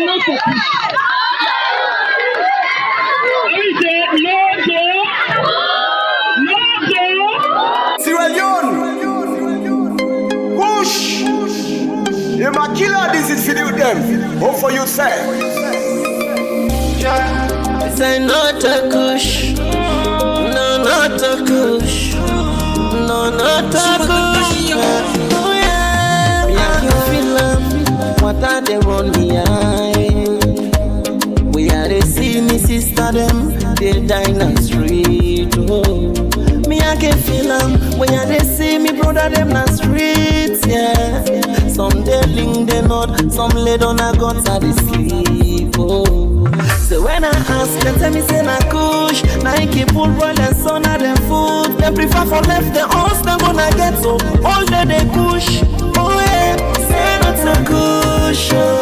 no to push. We say no to. Sierra Leone, push. You ma killer this is for you them. What for you say? This ain't not a kush. No, not a kush. No, not a kush. Oh yeah, me I can feel them. What are they on me eye? We are the see me sister them. They die in the street. Oh, me I can feel them. When you they see me brother them in the streets. Yeah, some they link they not. Some lay down a guns at the sleep. Oh. So when I ask them, tell me say na kush. Nike pull roll and son of them food. They prefer for left the house, them gonna get so all day they kush. Oh yeah, say not so kush. Oh.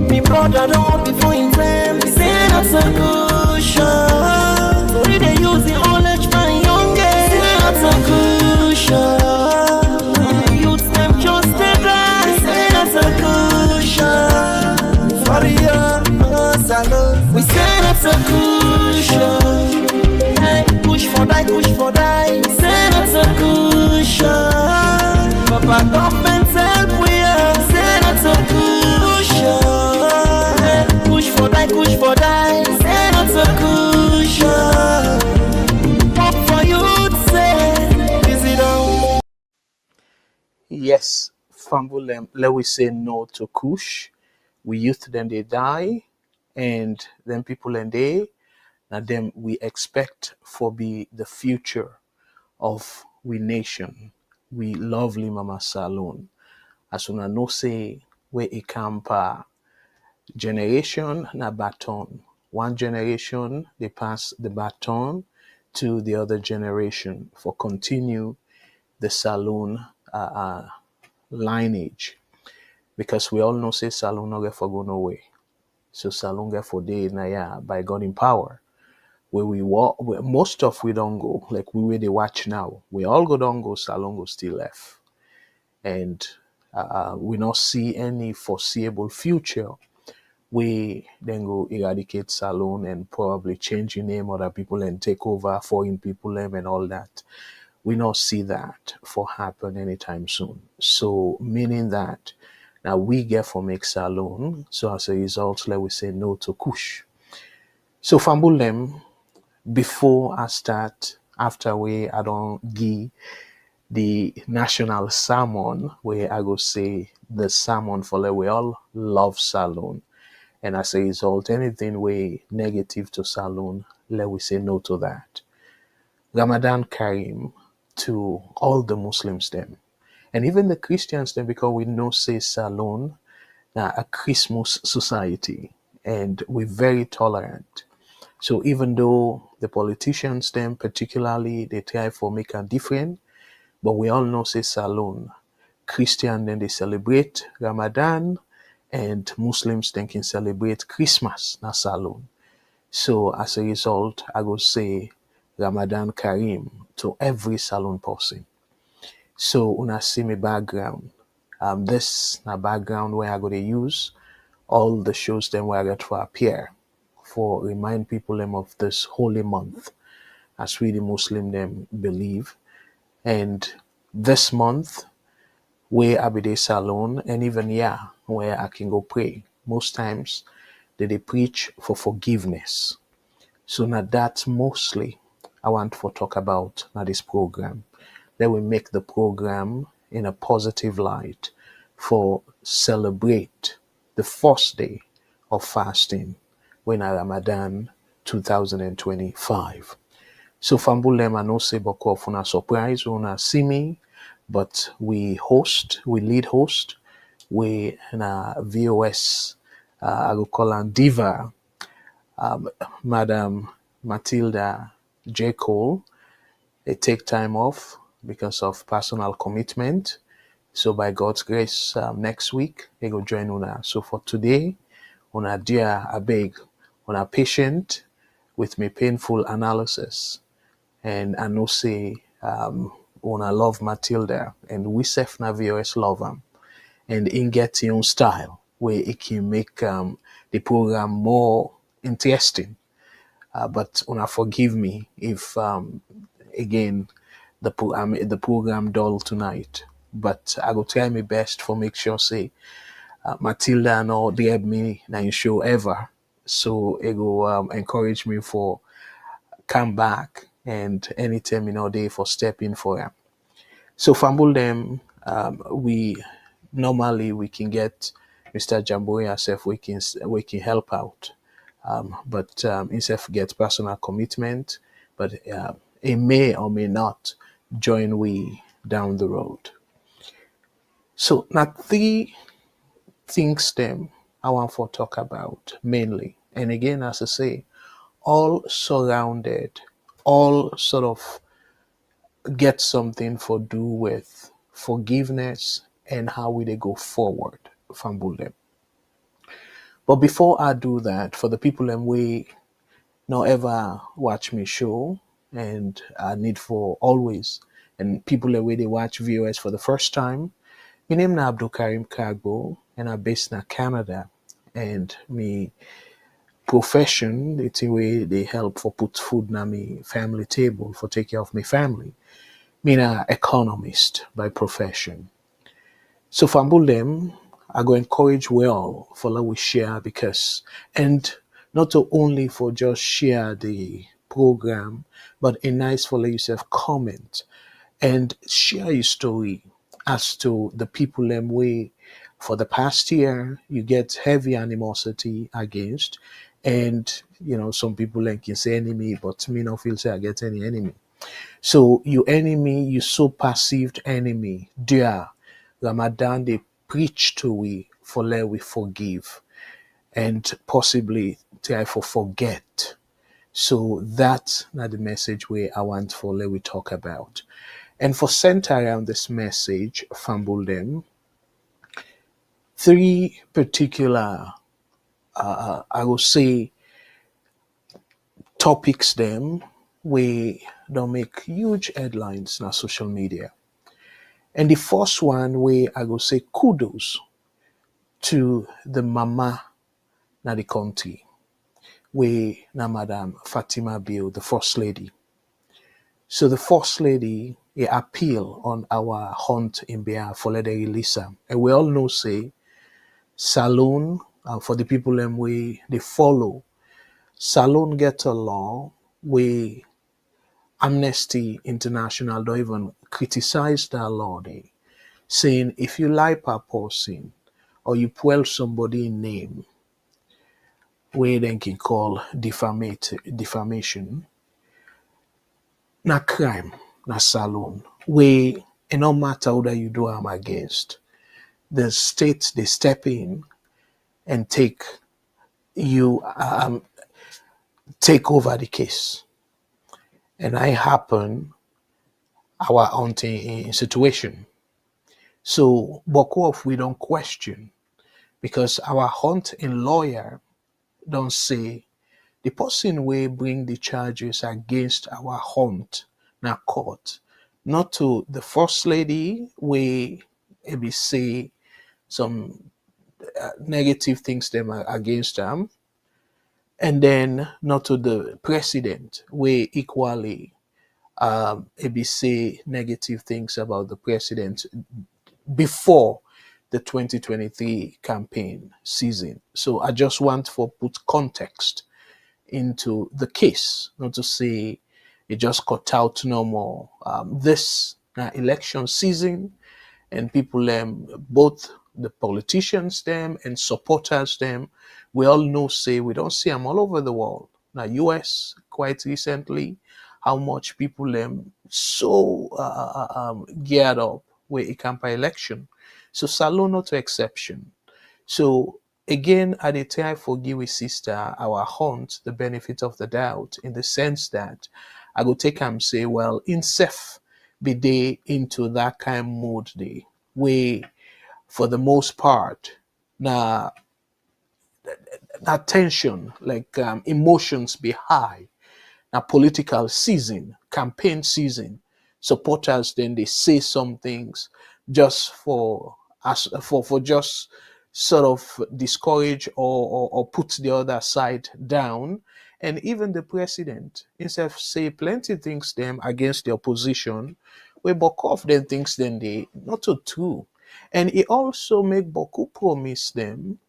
Me brother don't want before him friend. Say not so kush. Oh. So we they use the old age man youngest. Say not so kush. Oh. The youths them just they die. Say not so kush. Oh. Sorry yeah. Salone. We say not so cushion. Hey, push for die, push for die. We say not so cushion. Papa government help we are. Say not so cushion. Hey, push for die, push for die. Say not so cushion. Hope for you to say, is it all? Yes, Fambulem, let we say no to Kush. We youth them they die, and then people and they, and them we expect for be the future of we nation. We lovely Mama Salone. As soon as no say where it come generation na baton. One generation they pass the baton to the other generation for continue the Salone lineage, because we all know say Salone no get for go no way. So Salone get for day na yeah by God in power. Where we walk, most of we don't go like we where they watch now. We all go don't go. Salone go still left, and we not see any foreseeable future. We then go eradicate Salone and probably change the name other people and take over foreign people name and all that. We not see that for happen anytime soon. So meaning that now we get for make Salone. So as a result, let we say no to Kush. So Fambulem, before I start, after I don't give the national sermon where I go say the sermon for like we all love Salone. And as a result, anything way negative to Salone, let we say no to that. Ramadan Karim to all the Muslims them. And even the Christians them, because we know say Salone a Christmas society and we're very tolerant. So even though the politicians them particularly they try for make a difference, but we all know say Salone, Christian then they celebrate Ramadan and Muslims then can celebrate Christmas na Salone. So as a result, I go say Ramadan Karim to every Salone person. So when I see my background, this na background where I go to use all the shows them where I get to appear for remind people them of this holy month as we the Muslim them believe. And this month where I be the Salone and even where I can go pray. Most times they preach for forgiveness. So now that's mostly I want to talk about now this program. Then we make the program in a positive light for celebrate the first day of fasting when Ramadan 2025. So Fambulem no say boko for a surprise when see me, but we lead host, we na VOS I will call her Diva, Madam Matilda J. Cole. They take time off because of personal commitment. So by God's grace, next week they go join Una. So for today, Una dear, I beg, Una patient with me painful analysis, and I know say Una love Matilda, and we self na VOS love him, and in get your own style. where it can make the program more interesting. But una forgive me if again the program dull tonight. But I will try my best for make sure say Matilda and all they help me na show ever. So it will encourage me for come back and anytime they for step in for them. So fumble them. We normally we can get Mr. Jamboy ourselves. We can help out, but instead get personal commitment. But it may or may not join we down the road. So now three things them I want for talk about mainly, and again as I say, all surrounded, all sort of get something for do with forgiveness and how we they go forward from them. But before I do that, for the people them we not ever watch me show and I need for always and people the way they watch VOS for the first time, my name na Abdul Karim Kagbo and I'm based in Canada and me profession it's a way they help for put food na me family table for take care of my family. Me an economist by profession. So for them, I go encourage well for let we share because and not to only for just share the program, but a nice for let yourself comment and share your story as to the people them way for the past year you get heavy animosity against and some people like can say enemy but me not feel say I get any enemy. So you enemy, you so perceived enemy, dear Ramadan, they preach to we for let we forgive and possibly try for forget. So that's not the message we I want for let we talk about. And for center around this message, fumble them, three particular I will say topics them we don't make huge headlines on social media. And the first one where I go say kudos to the mama na the country, where na Madam Fatima Bill, the first lady. So the first lady appeal on our hunt in behalf for let release her. And we all know say Salone for the people them way they follow. Salone get a law where Amnesty International don't even criticize that law there, saying if you lie per person or you pull somebody name where then can call defamation, na crime, na Salone, where it no matter whether you do am against, the state they step in and you take over the case. And I happen our own situation. So Bokov we don't question because our hunting lawyer don't say the person will bring the charges against our hunt na court, not to the first lady we maybe say some negative things them against them, and then not to the president we equally maybe say negative things about the president before the 2023 campaign season. So I just want for put context into the case, not to say it just cut out no more. This election season and people both the politicians them and supporters them, we all know say we don't see them all over the world. Now US quite recently, how much people so geared up with a campaign election. So Salone not to exception. So again, I dey try forgive with sister our hunt the benefit of the doubt in the sense that I go take am say, well, in self be they into that kind of mode they way for the most part now tension like emotions be high now political season campaign season supporters then they say some things just for us for just sort of discourage or put the other side down. And even the president himself say plenty things them against the opposition, where Bokov then thinks then they not so true. And he also make Boku promise them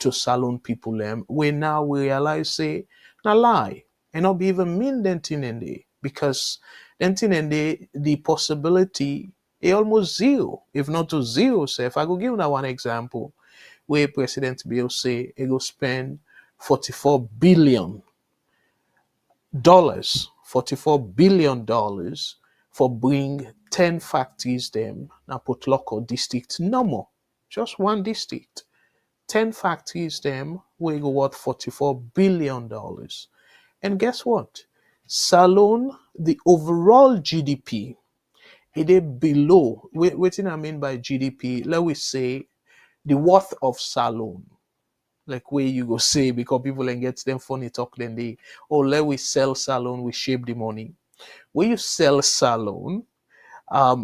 to Salone people them, where now we realize say na lie and not be even mean then thing and they, because then thing and the possibility is almost zero, if not to zero. So if I go give you one example, where President Bill say he go spend $44 billion, $44 billion for bring 10 factories them na put local district no more. Just one district. 10 factories them where go worth $44 billion. And guess what? Salone, the overall GDP, it is below. What I mean by GDP, let we say the worth of Salone, like where you go say, because people then get them funny talk, then they, oh, let we sell Salone, we shape the money. When you sell Salone,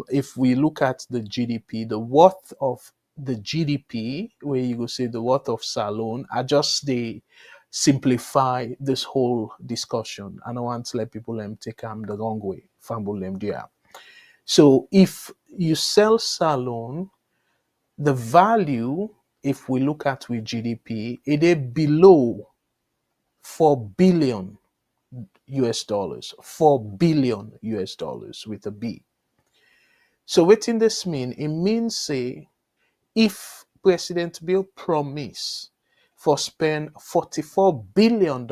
if we look at the GDP, the worth of the GDP, where you go say the worth of Salone, I just they simplify this whole discussion. I don't want to let people take them the wrong way, fumble them there. So if you sell Salone, the value, if we look at with GDP, it is below 4 billion US dollars, 4 billion US dollars with a B. So what in this mean? It means say if President Bill promise for spend $44 billion,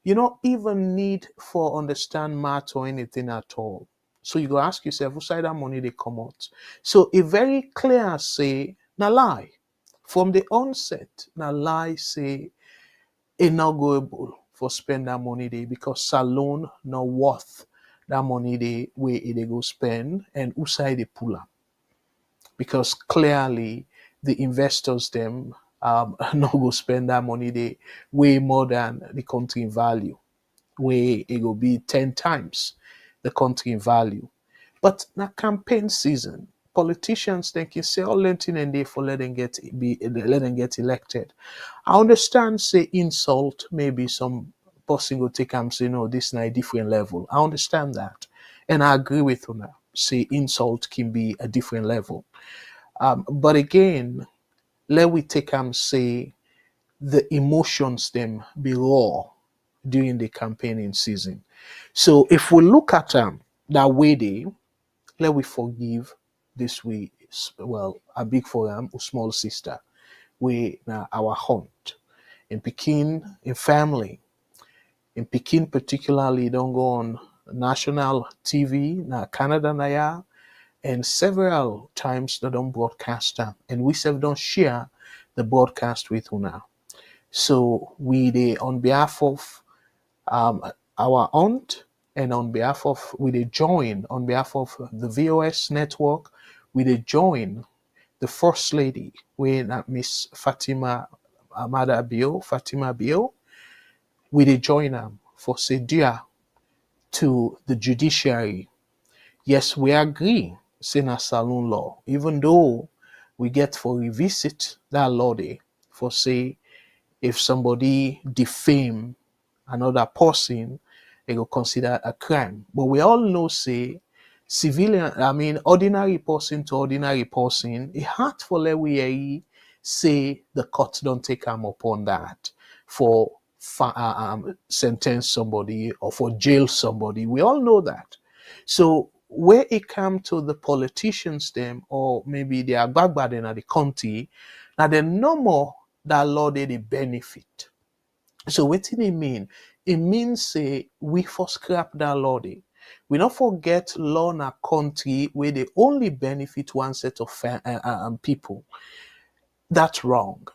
you don't even need for understand math or anything at all. So you go ask yourself, who side that money they come out? So it very clear say, na lie. From the onset, na lie say, it not goable for spend that money there, because Salone not worth that money they where they go spend, and who side they pull up. Because clearly the investors them not go spend that money they way more than the country in value, where it will be 10 times the country in value. But na campaign season, politicians they can say all lentin and they for let them get elected. I understand say insult, maybe some person go take and say no, this na a different level. I understand that. And I agree with you now. Say insult can be a different level. But again, let we take and say the emotions them be raw during the campaigning season. So if we look at that way they, let we forgive this way, well, a big for them, a small sister, we now our hunt in Pekin, in family, in Pekin particularly, don't go on national TV, now Canada na, and several times they don't broadcast them, and we self don't share the broadcast with you now. So we they on behalf of our aunt, and on behalf of we they join on behalf of the VOS network, we they join the First Lady, when Miss Fatima Fatima Bio, we they join them for say dear to the judiciary. Yes, we agree, say na Salone law, even though we get for revisit that law day for say if somebody defame another person, they go consider a crime. But we all know say civilian, I mean ordinary person to ordinary person, it hard for let we say the court don't take them upon that for sentence somebody or for jail somebody. We all know that. So where it come to the politicians them, or maybe they are back in the country, now they no more that law they benefit. So what did it mean? It means say we for scrap that law day. We not forget law in a country where they only benefit one set of people. That's wrong.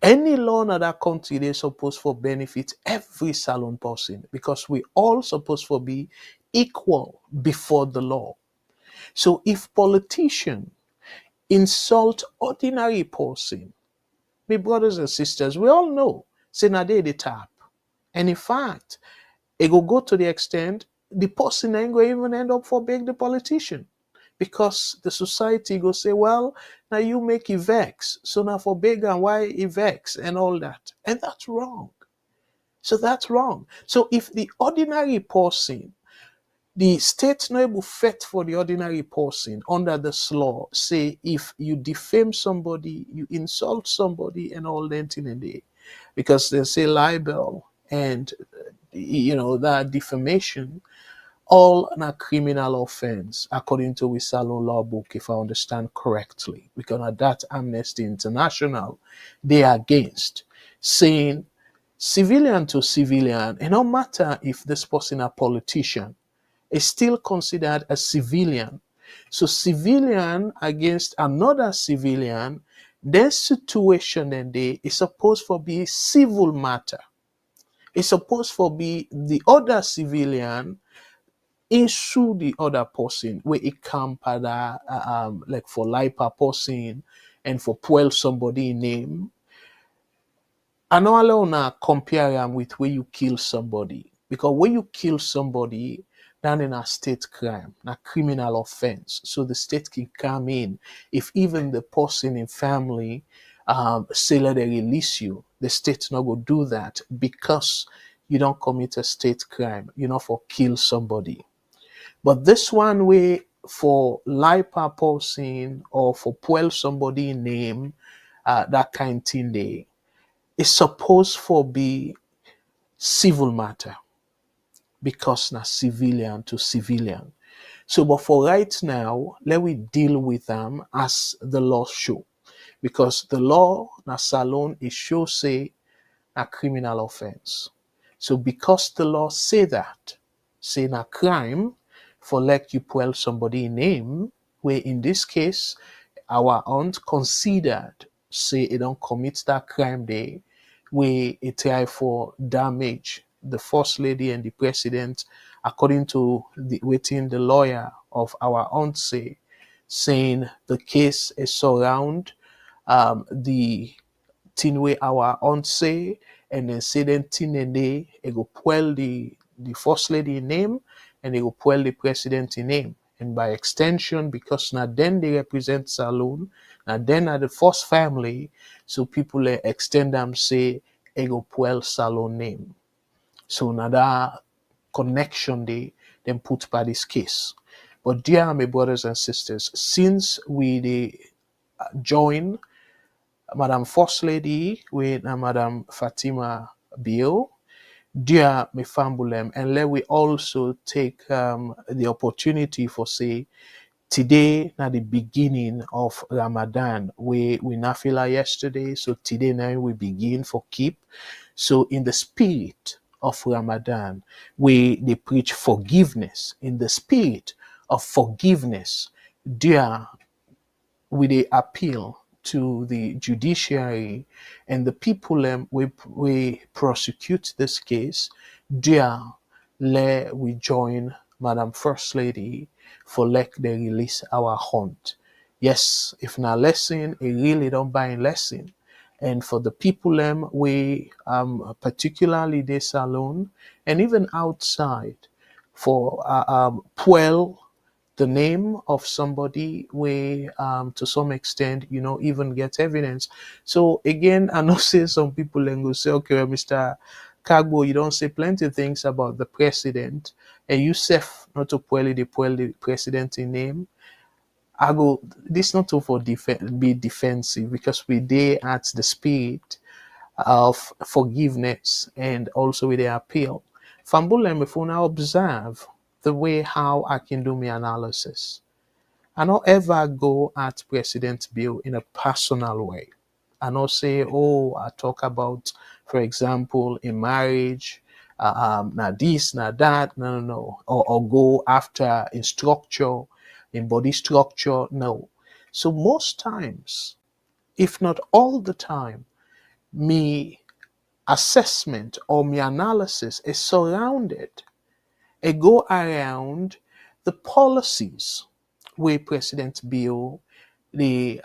Any law in that country they supposed for benefit every Salone person, because we all supposed for be equal before the law. So if politician insult ordinary person, my brothers and sisters, we all know say na they tap. And in fact, it will go to the extent the person ain't going to even end up for being the politician, because the society go say, well, now you make it vex. So now for beggar, why it vex and all that? And that's wrong. So that's wrong. So if the ordinary person, the state not able fit for the ordinary person under this law, say if you defame somebody, you insult somebody and all that in a day, because they say libel and that defamation, all a criminal offense according to the Salone law book, if I understand correctly, because at that Amnesty International, they are against saying civilian to civilian, and no matter if this person a politician, is still considered a civilian. So civilian against another civilian, their situation and they is supposed to be civil matter. It's supposed to be the other civilian issue the other person where it come pada like for lipa person and for puel somebody name. I know alone compare them with where you kill somebody. Because when you kill somebody, then in a state crime, a criminal offense. So the state can come in. If even the person in family say let they release you, the state not go do that because you don't commit a state crime, for kill somebody. But this one way for lipa person or for puel somebody name, that kind thing there, is supposed for be civil matter because na civilian to civilian. So, but for right now, let we deal with them as the law show, because the law na Salone is show say a criminal offense. So, because the law say that, say na crime for like you pull somebody name, where in this case our aunt considered say it don't commit that crime day, where it try for damage the first lady and the president, according to the waiting the lawyer of our aunt say, saying the case is surround the thing where our aunt say, and then say then thing and they go pull the first lady name and they go pull the president in name. And by extension, because now then they represent Salone, now then are the first family, so people extend them say ego puel Salone name. So now that connection they then put by this case. But dear my brothers and sisters, since we they join Madam First Lady with Madam Fatima Bill, dear me fambulem, and let we also take the opportunity for say today na the beginning of Ramadan. We nafila yesterday, so today now we begin for keep. So in the spirit of Ramadan, they preach forgiveness. In the spirit of forgiveness, dear, we appeal to the judiciary and the people we prosecute this case, dear, let we join Madam First Lady for like they release our hunt. Yes, if not lesson, it really don't buy lesson. And for the people we particularly this Salone and even outside for Puel, the name of somebody we to some extent even get evidence. So again, I know say some people then go say, okay, well, Mr. Kagbo, you don't say plenty of things about the president and you say not to pull the president in name. I go this not to for be defensive, because we there at the spirit of forgiveness and also with the appeal. Fambulem, if we now observe the way how I can do my analysis, I don't ever go at President Bill in a personal way. I don't say, oh, I talk about, for example, in marriage, now this, now that, no. Or go after in structure, in body structure, no. So most times, if not all the time, me assessment or my analysis is surrounded, it go around the policies where President Bill they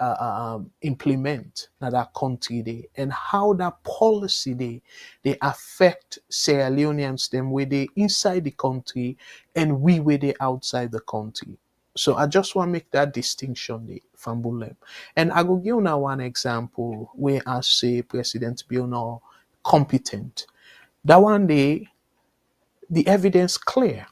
implement in that country they, and how that policy they affect Sierra Leoneans them where they inside the country and we where they outside the country. So I just want to make that distinction there from Bulem. And I go give you now one example where I say President Bill no competent. That one day the evidence clear.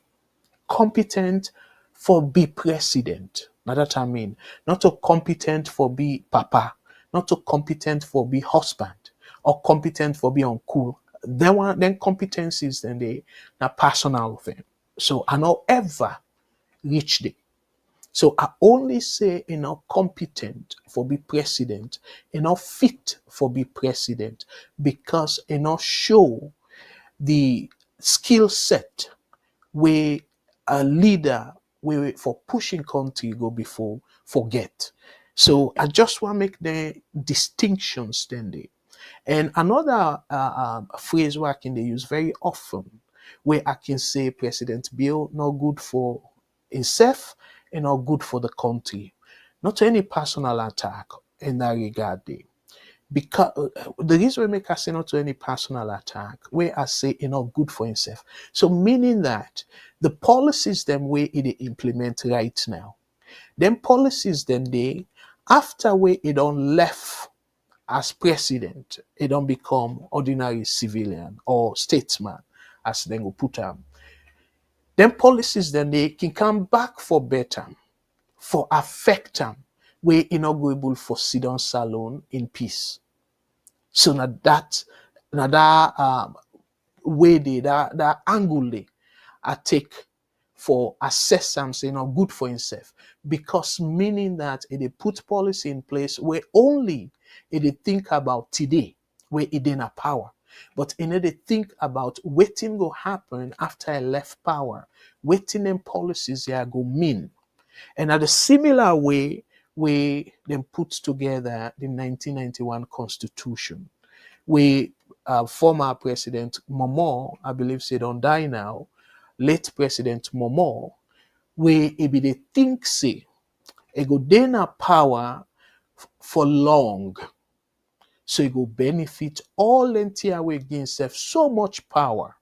Competent for be president. Now that I mean, not to competent for be papa, not to competent for be husband, or competent for be uncle. Then competencies then they na personal thing. So I not ever reach there. So I only say competent for be president, fit for be president, because show the skill set where a leader where for pushing country go before forget. So I just want to make the distinctions then there. And another phrase where I can they use very often, where I can say President Bill not good for himself and not good for the country. Not any personal attack in that regard there. Because the reason we make us say not to any personal attack, where I say not good for himself. So meaning that the policies them way it implement right now, them policies then they after way it on left as president, it don't become ordinary civilian or statesman, as they go put them. Then policies then they can come back for better, for affect them, where inaugurable for Sidon Salone in peace. So now that way they that angle they I take for assess something good for himself, because meaning that it put policy in place where only it think about today where it in a power, but in they think about waiting go happen after I left power, waiting them policies they go mean. And at a similar way where them put together the 1991 constitution, where former President Momo, I believe say don't die now, late President Momo, where it be the think say, it go then a power for long. So it go benefit all entire way against self so much power.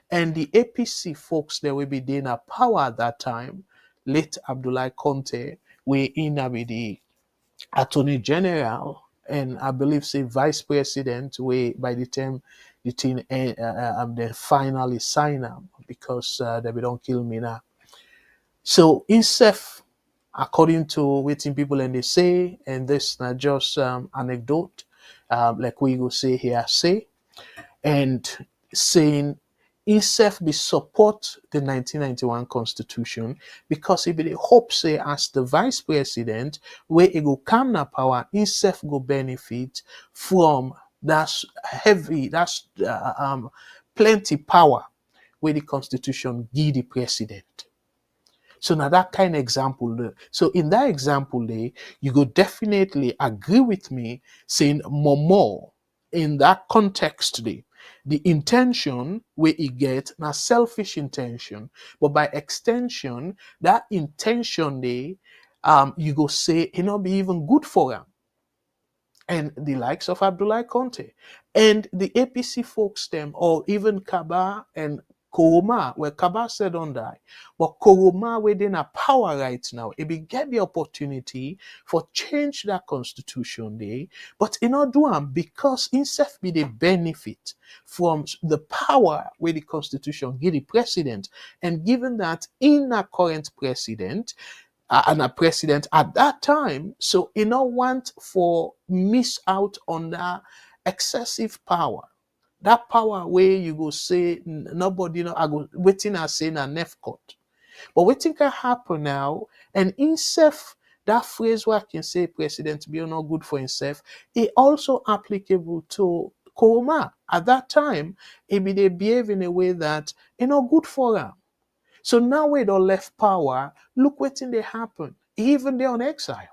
And the APC folks there will be then a power at that time, late Abdullah Conte, where in be the Attorney General, and I believe say Vice President, where by the time the thing they finally sign up, because they don't kill me now. So INSEF, according to what people and they say, and this not just anecdote, like we go say here say, and saying INSEF be support the 1991 constitution because it be the hope say as the vice president where it go come na power, INSEF go benefit from that's heavy, that's plenty power where the constitution give the president. So now that kind of example, so in that example, you go definitely agree with me saying more in that context, the intention where you get na selfish intention, but by extension, that intention you go say it not be even good for them. And the likes of Abdullah Conte and the APC folks them, or even Kaba and Koroma, where Kaba said on die, but Koroma within a power right now, it be get the opportunity for change that constitution but not do them because instead be the benefit from the power where the constitution give the president, and given that in a current president, and a president at that time, so you don't want for miss out on that excessive power. That power where you go say nobody I go waiting and saying a nef cut. But what think can happen now, and himself, that phrase where I can say President be not good for himself, it also applicable to Koroma. At that time, it be they behave in a way that not good for them. So now we don't left power, look what thing they happen. Even they're on exile.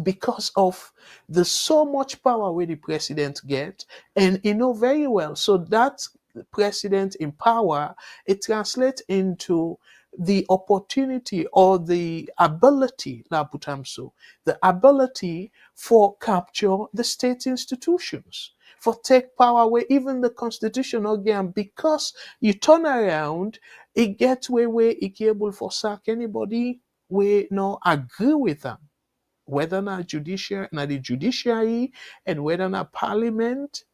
Because of the so much power where the president get, and you know very well. So that president in power, it translates into the opportunity or the ability, the ability for capture the state institutions. for take power where even the constitution again, because you turn around, it gets where it able for sack anybody we no agree with them, whether not judiciary, not the judiciary, and whether not parliament,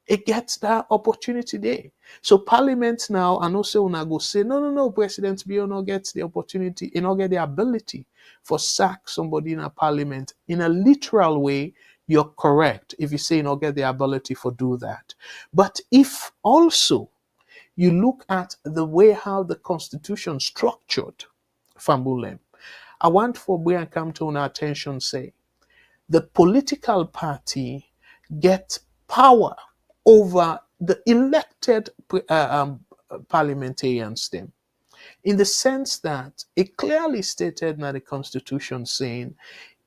it gets that opportunity there. So parliament now, and also when I go say, no, President Bio not gets the opportunity, you not get the ability for sack somebody in a parliament. In a literal way, you're correct if you say you not get the ability for do that. But if also you look at the way how the constitution structured, Fambulem, I want for Brian come to our attention say the political party get power over the elected parliamentarians them, in the sense that it clearly stated in the constitution saying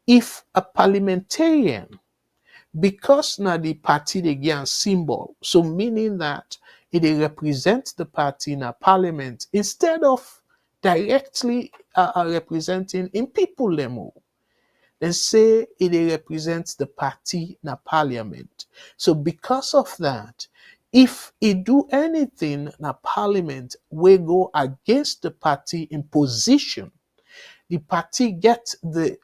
if a parliamentarian, because now the party they get a symbol, so meaning that it represents the party in a parliament instead of directly representing in people lemo, then say it represents the party in a parliament. So because of that, if it do anything in a parliament we go against the party in position, the party gets the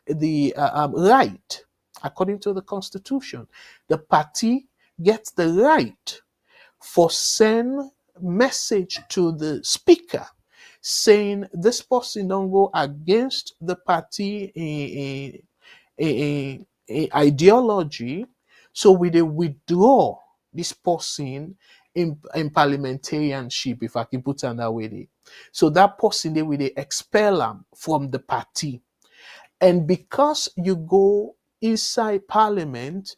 right, according to the constitution, the party gets the right for send message to the speaker saying this person don't go against the party a ideology, so we they withdraw this person in parliamentarianship, if I can put it that way. So that person they will they expel them from the party. And because you go inside parliament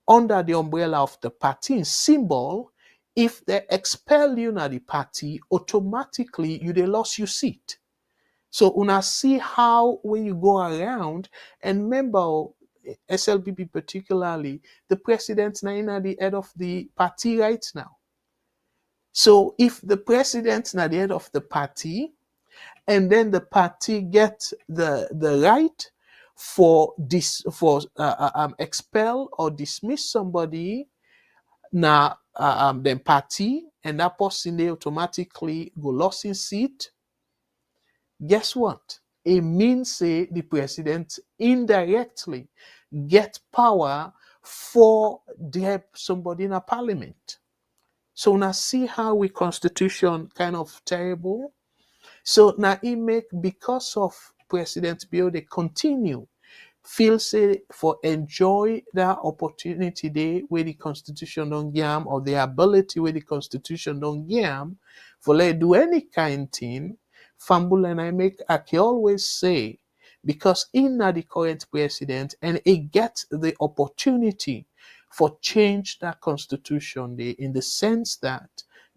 under the umbrella of the party symbol, if they expel you na the party, automatically you they lost your seat. So una see how when you go around, and remember SLPP particularly, the president now in the head of the party right now. So if the president now the head of the party, and then the party get the right for this for expel or dismiss somebody now then party, and that person they automatically go lost in seat. Guess what? It means say the president indirectly get power for somebody in a parliament. So now see how we constitution kind of terrible. So now it make, because of President Bill, they continue feel say for enjoy that opportunity there where the constitution don't give, or the ability where the constitution don't give, for let do any kind thing. Fambul and I can always say, because in the current president and it gets the opportunity for change that constitution there, in the sense that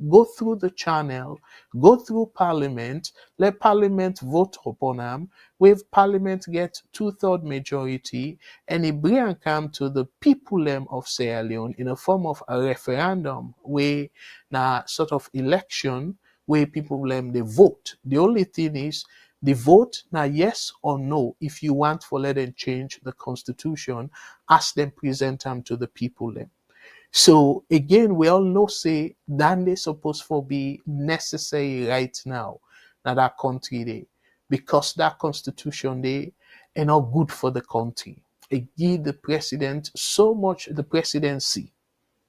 go through the channel, go through parliament, let parliament vote upon them, with parliament get 2/3 majority, and it bring come to the people of Sierra Leone in a form of a referendum where na sort of election where people they vote. The only thing is the vote now yes or no. If you want for let them change the constitution, ask them present them to the people them. So again, we all know say that they supposed to be necessary right now in that country there, because that constitution they are not good for the country. It give the president so much the presidency,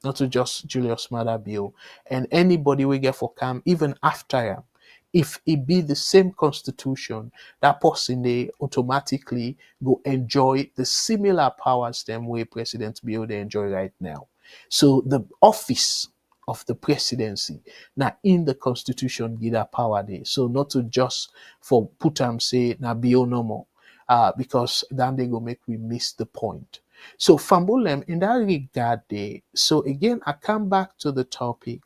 not to just Julius Maada Bio, and anybody we get for come even after him. If it be the same constitution, that person they automatically go enjoy the similar powers them way President Bio they enjoy right now. So the office of the presidency now in the constitution give that power there. So not to just for put them say na Bio no more, because then they go make we miss the point. So Fambulem in that regard there. So again, I come back to the topic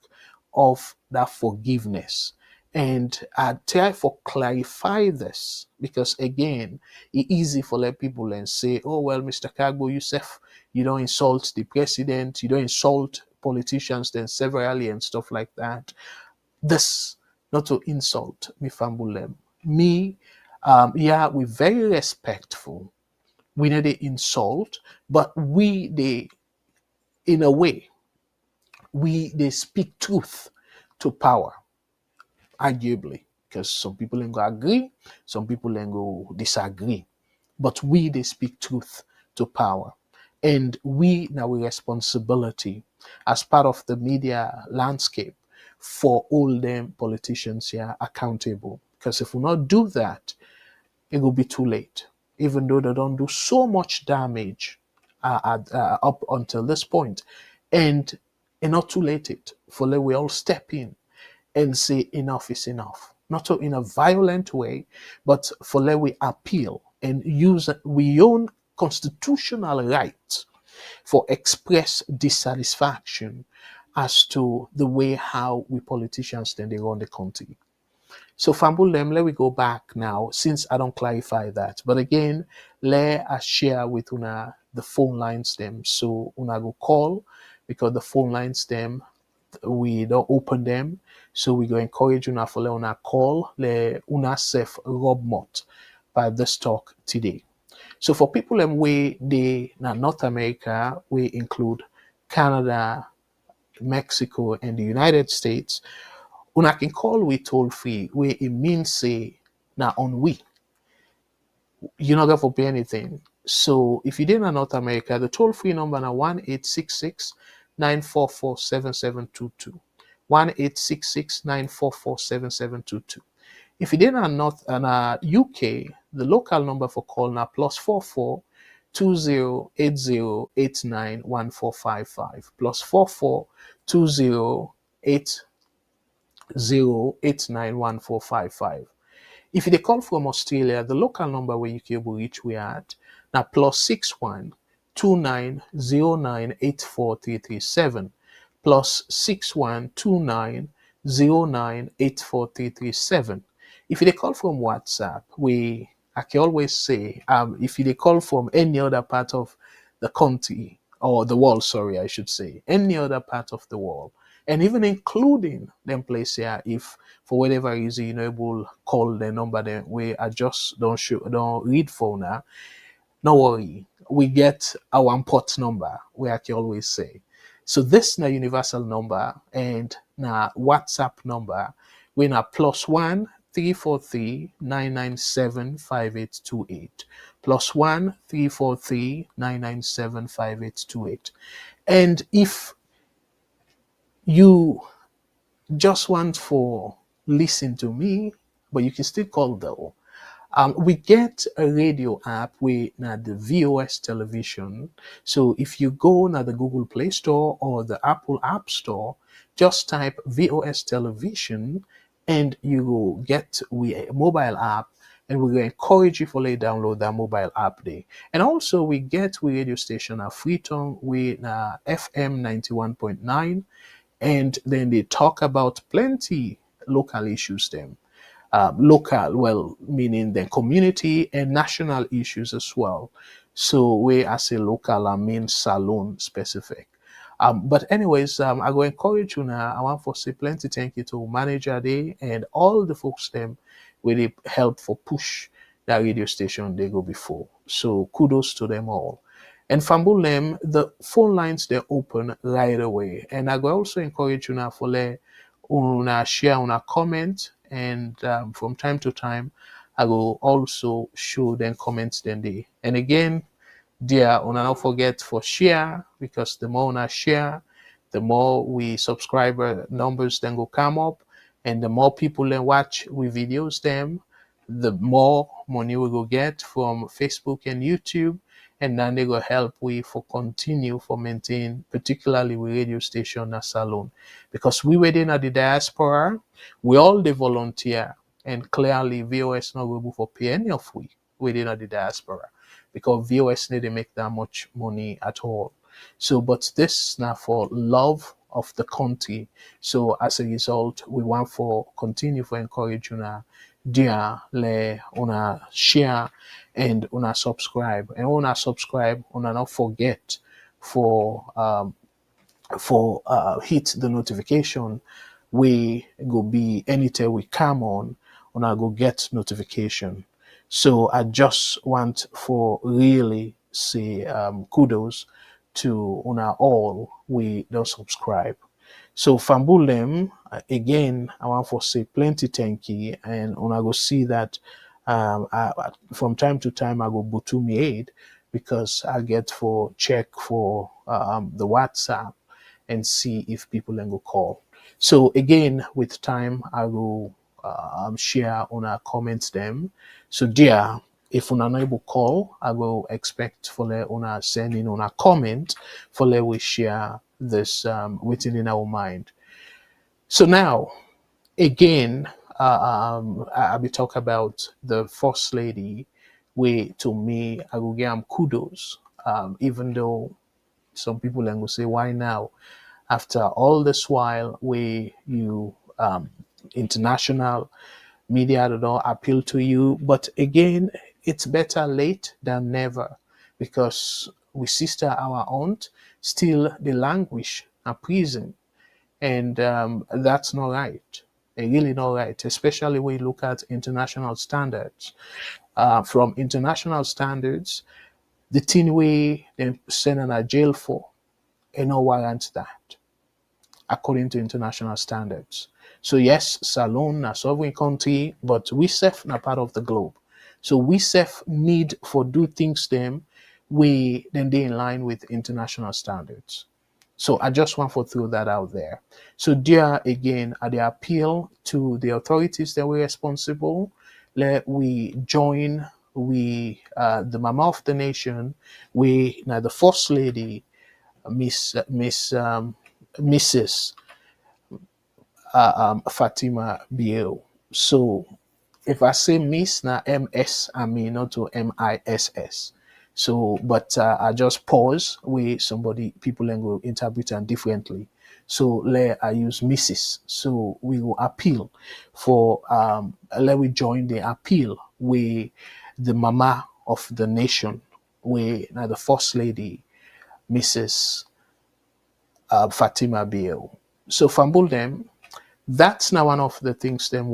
of that forgiveness. And I try for clarify this, because again, it's easy for let people and say, oh well, Mr. Kagbo, you don't insult the president, you don't insult politicians then severally and stuff like that. This not to insult me Fambulem. Me, yeah, we're very respectful. We need to insult, but we they in a way they speak truth to power, arguably, because some people ain't go agree, some people ain't go disagree. But we they speak truth to power. And we now we responsibility as part of the media landscape for all them politicians here accountable. Because if we not do that, it will be too late. Even though they don't do so much damage up until this point, and not too late it for let we all step in and say enough is enough. Not so in a violent way, but for let we appeal and use we own constitutional right for express dissatisfaction as to the way how we politicians then they run the country. So Fambulem, let we go back now, since I don't clarify that. But again, let us share with una the phone lines them. So una go call because the phone lines them we don't open them. So we go encourage una for let una call le una self Rob Mott by this talk today. So for people them way they na North America, we include Canada, Mexico, and the United States. Una can call we toll free where it means say now on we. You're not going to pay anything. So if you did in North America, the toll free number now 1-866 944 7722. 1-866 944 7722. If you did in North and UK, the local number for call now +44 2080891455 +44 2080891455. If they call from Australia, the local number where you can reach we at now +61 2909843337 +61 2909843337. If they call from WhatsApp, I can always say if they call from any other part of the country or the world, sorry, I should say, any other part of the world, and even including them place here, if for whatever reason you know able call the number then we I just don't read phone now, no worry, we get our import number where I can always say. So this na universal number and na WhatsApp number we na +1 343 997 5828 +1 343 997 5828. And if you just want for listen to me, but you can still call though. We get a radio app with the VOS television. So if you go to the Google Play Store or the Apple App Store, just type VOS television and you will get a mobile app, and we will encourage you for download that mobile app there. And also we get we radio station at Freetown with FM 91.9, and then they talk about plenty local issues them. Local, well, meaning the community and national issues as well. So we as a local, I mean Salone specific. But anyways, I go encourage you now. I want to say plenty thank you to Manager Day and all the folks them with the help for push that radio station they go before. So kudos to them all. And Fambulem, the phone lines they're open right away. And I go also encourage you now for let una share una comment, and from time to time I will also show them comments then they. And again, dear, una not forget for share, because the more una share, the more we subscriber numbers then go come up, and the more people then watch we videos them, the more money we go get from Facebook and YouTube, and then they go help we for continue for maintain, particularly with radio station at Salone, because we within at the diaspora, we all the volunteer, and clearly VOS not able for pay any of we within at the diaspora, because VOS need to make that much money at all. So, but this now for love of the country. So as a result, we want for continue for encourage you now, dear le una share and una subscribe, and una subscribe una not forget for hit the notification. We go be anytime we come on una go get notification. So I just want for really say kudos to una all we don't subscribe. So Fambulem, again, I want to say plenty thank you, and when I go see that from time to time I go butu me aid because I get for check for the WhatsApp and see if people then go call. So again, with time I will share on our comments them. So dear, if una no able call, I will expect for let una send in on a comment for let we share this within in our mind. So now again, I will talk about the first lady. Way to me, I will give them kudos. Even though some people then will say, why now? After all this while, where you international media do not appeal to you. But again, it's better late than never because we sister our aunt still the languish a prison, and that's not right. Really not right, especially when you look at international standards. From international standards, the thing we they send in a jail for, and no warrant that according to international standards. So yes, Salone a sovereign country, but we self na part of the globe. So we self need for do things them we then they in line with international standards. So I just want to throw that out there. So dear again, at the appeal to the authorities that were responsible, let we join the mama of the nation, we now the first lady, Mrs. Fatima Biel. So if I say Miss na MS, I mean not to MISS. So, but I just pause where somebody people then will interpret it differently. So let I use Mrs. So we will appeal for let we join the appeal where the mama of the nation, where now the first lady, Mrs. Fatima Biel. So fumble them, that's now one of the things then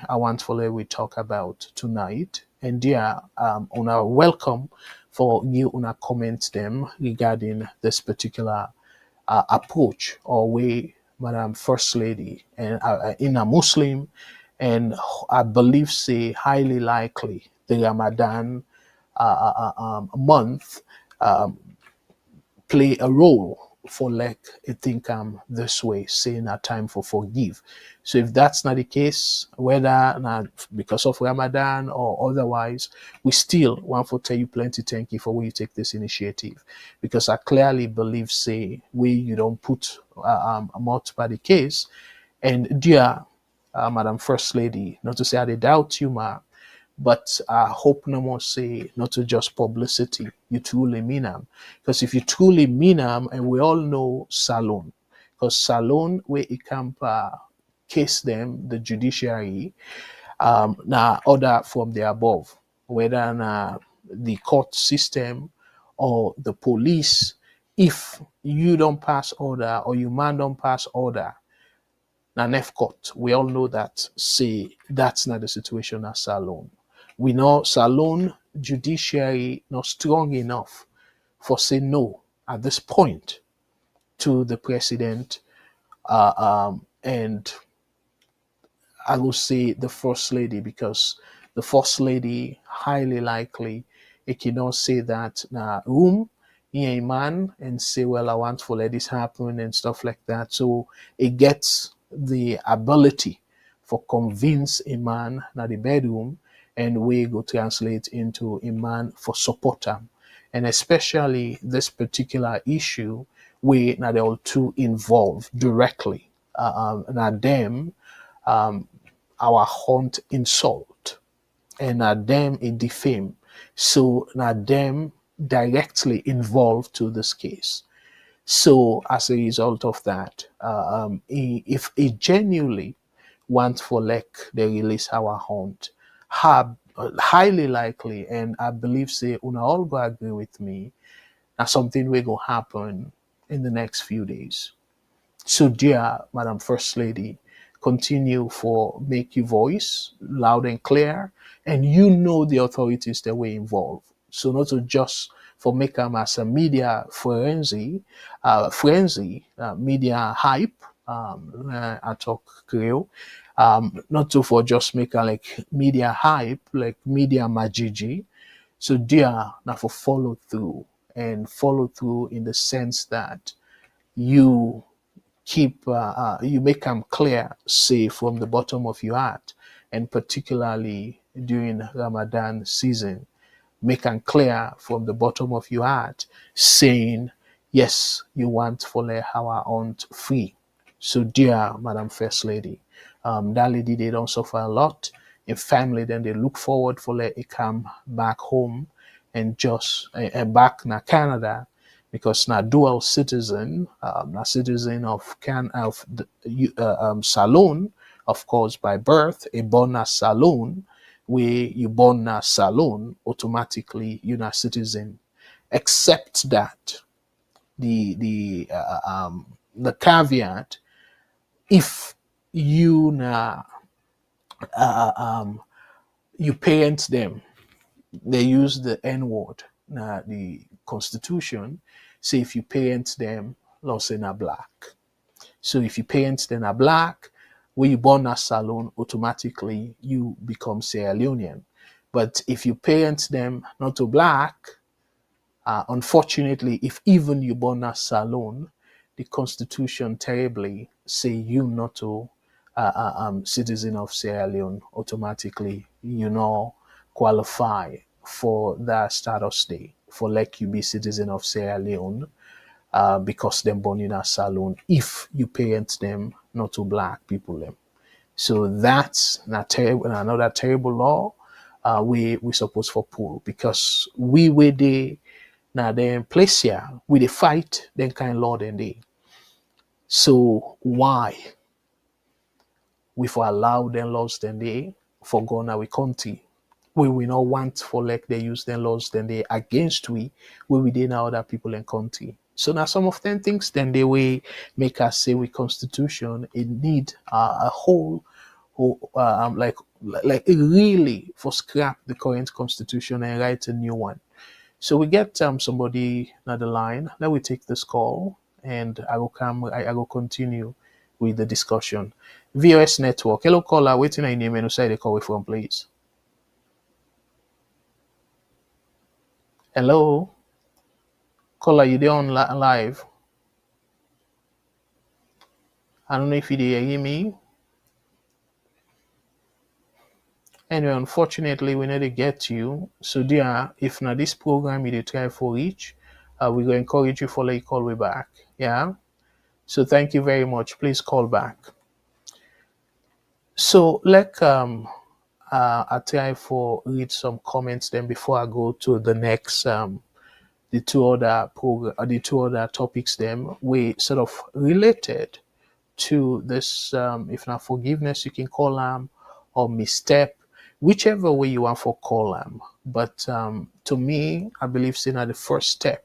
I want for we talk about tonight. And yeah, on our welcome for you on our comments them regarding this particular approach or way Madam First Lady and in a Muslim, and I believe say highly likely the Ramadan month play a role for like I think this way, saying a time for forgive. So if that's not the case, whether not because of Ramadan or otherwise, we still want to tell you plenty thank you for when you take this initiative. Because I clearly believe say we you don't put much by the case. And dear Madam First Lady, not to say I doubt you, ma, but I hope no more say not to just publicity. You truly mean them, because if you truly mean them, and we all know Salone, because Salone where it can case them the judiciary now order from the above, whether the court system or the police. If you don't pass order or you man don't pass order, now Nef court, we all know that say that's not the situation at Salone. We know Salone judiciary not strong enough for say no at this point to the president and I will say the first lady, because the first lady highly likely it cannot say that room in a man and say, well, I want to let this happen and stuff like that. So it gets the ability for convince a man na the bedroom, and we go translate into a man for support him. And especially this particular issue where now they're all two involved directly. Now them our hunt insult and them in defame. So now them directly involved to this case. So as a result of that, if it genuinely want for like they release our hunt, have highly likely, and I believe say una all go agree with me, that something will go happen in the next few days. So, dear Madam First Lady, continue for make your voice loud and clear, and you know the authorities that were involved. So not to just for make them as a media frenzy, media hype, I talk Creole. Not to for just make a like media hype, like media majiji. So there now for follow through in the sense that you you make them clear, say from the bottom of your heart, and particularly during Ramadan season, make them clear from the bottom of your heart, saying, yes, you want for the Hawa aunt free. So, dear Madam First Lady, that lady, they don't suffer a lot. In family, then they look forward for let it come back home and just back na Canada because na dual citizen, na citizen of Salone, of course, by birth, a born na Salone, where you born na Salone, automatically you're not citizen. Except that the caveat, if you na you parent them, they use the N word, na the Constitution. Say if you parent them, let's say na black. So if you parent them are black, when you born as Salone, automatically you become Sierra Leonean. But if you parent them not to black, unfortunately, if even you born as Salone, the Constitution terribly say you not to citizen of Sierra Leone, automatically you know qualify for that status day for like you be citizen of Sierra Leone because them born in a Salone if you parent them not to black people them. So that's not terrible, another terrible law we supposed for pull because we were the now then place here we the fight then kind law then they. So why we for allow them laws then they for go now we country we not want for like they use them laws then they against we did now other people in country. So now some of them things then they way make us say we constitution it need a whole like really for scrap the current constitution and write a new one. So we get somebody on the line. Let we take this call and I will continue with the discussion. VOS network. Hello caller, waiting on your name and who the call from please. Hello? Caller, you there on live? I don't know if you hear me. Anyway, unfortunately, we need to get you. So, dear, if not this program you try for reach, we will encourage you for like call we back. Yeah. So, thank you very much. Please call back. So, I try for read some comments then before I go to the next the two other topics them we sort of related to this if not forgiveness you can call them or misstep whichever way you want for call them but to me I believe saying at the first step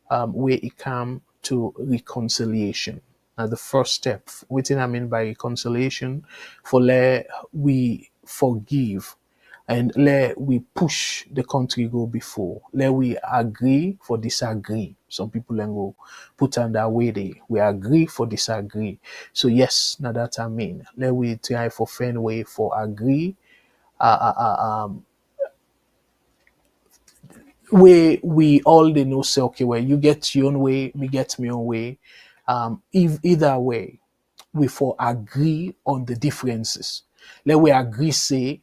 where it come to reconciliation. Now the first step what I mean by reconciliation for let we forgive and let we push the country go before. Let we agree for disagree. Some people then go put on that way they we agree for disagree. So yes, now that I mean. Let we try for find way for agree. We all they know say okay, well you get your own way, me get my own way. If either way, we for agree on the differences. Let we agree say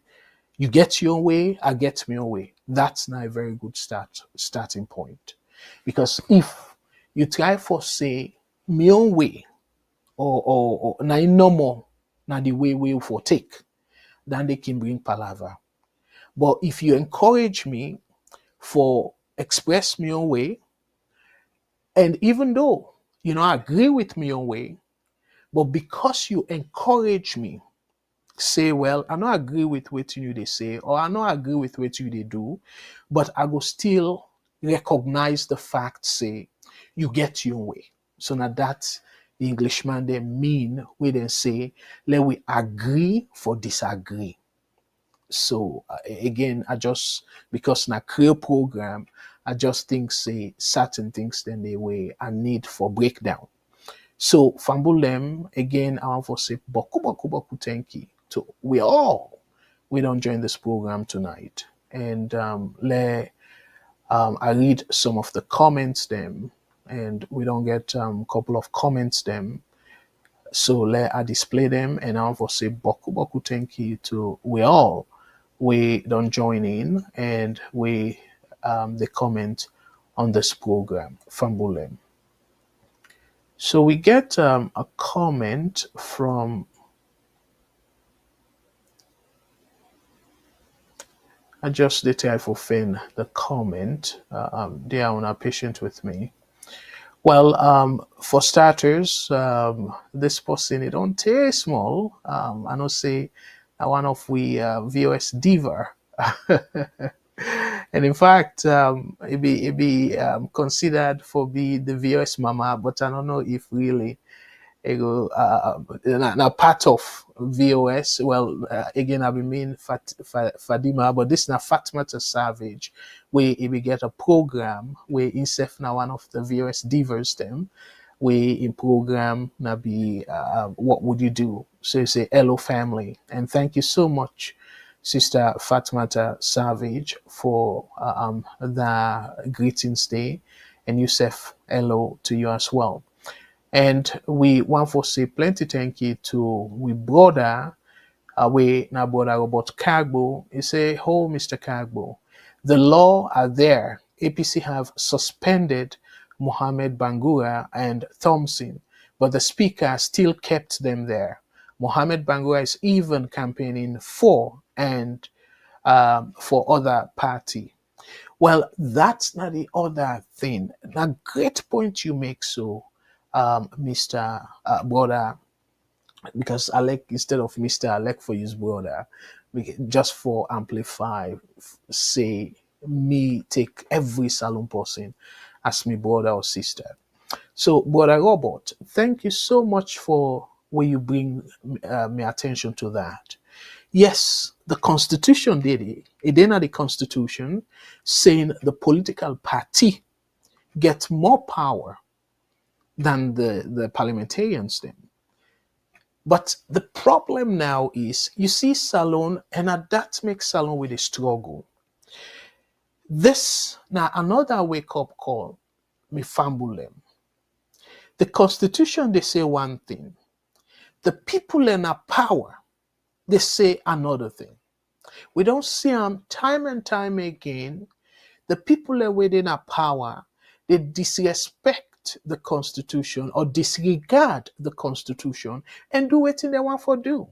you get your own way, I get my own way. That's not a very good starting point. Because if you try for say my own way or na no more na the way we for take, then they can bring palaver. But if you encourage me for express my own way, and even though I agree with my own way, but because you encourage me say, well, I don't agree with what you they say, or I don't agree with what you they do, but I will still recognize the fact, say, you get your way. So now that's the Englishman they mean we then say, let we agree for disagree. So again, I just because na career program, I just think say certain things then they way I need for breakdown. So Fambulem, again, I want to say Boku Boku Boku Tenki. So we don't join this program tonight. And I read some of the comments them, and we don't get a couple of comments them. So let I display them, and I want to say Boku Boku Tenki to we don't join in, and we they comment on this program Fambulem. So we get a comment from. I just the type of thing, the comment. They are not patient with me. Well, for starters, this person it don't taste small. I know say one of we VOS diva, and in fact, it be considered for be the VOS mama, but I don't know if really ego na part of VOS. Well, again, I mean Fadima, but this na Fatmata Savage. We get a program where insef na one of the VOS divers them. We in program na be what would you do? So you say hello family, and thank you so much, Sister Fatmata Savage, for the greetings day, and Yusuf, hello to you as well. And we want to say plenty thank you to we brother we na brother Robert Kagbo. He say, "Oh, Mr. Kagbo, the law are there. APC have suspended Mohammed Bangura and Thompson, but the speaker still kept them there. Mohammed Bangura is even campaigning for and for other party." Well, that's not the other thing. A great point you make, so Mr. Brother, because I like instead of Mr. I like for his brother, just for amplify, say me take every salon person as me brother or sister. So, Brother Robert, thank you so much for where you bring me attention to that. Yes, the Constitution did it. It did the Constitution saying the political party gets more power than the parliamentarians then. But the problem now is you see Salone, and that makes Salone with a struggle. This now another wake-up call, me fumble them. The Constitution they say one thing. The people in a power, they say another thing. We don't see them time and time again. The people that within a power, they disrespect the Constitution or disregard the Constitution and do what they want to do.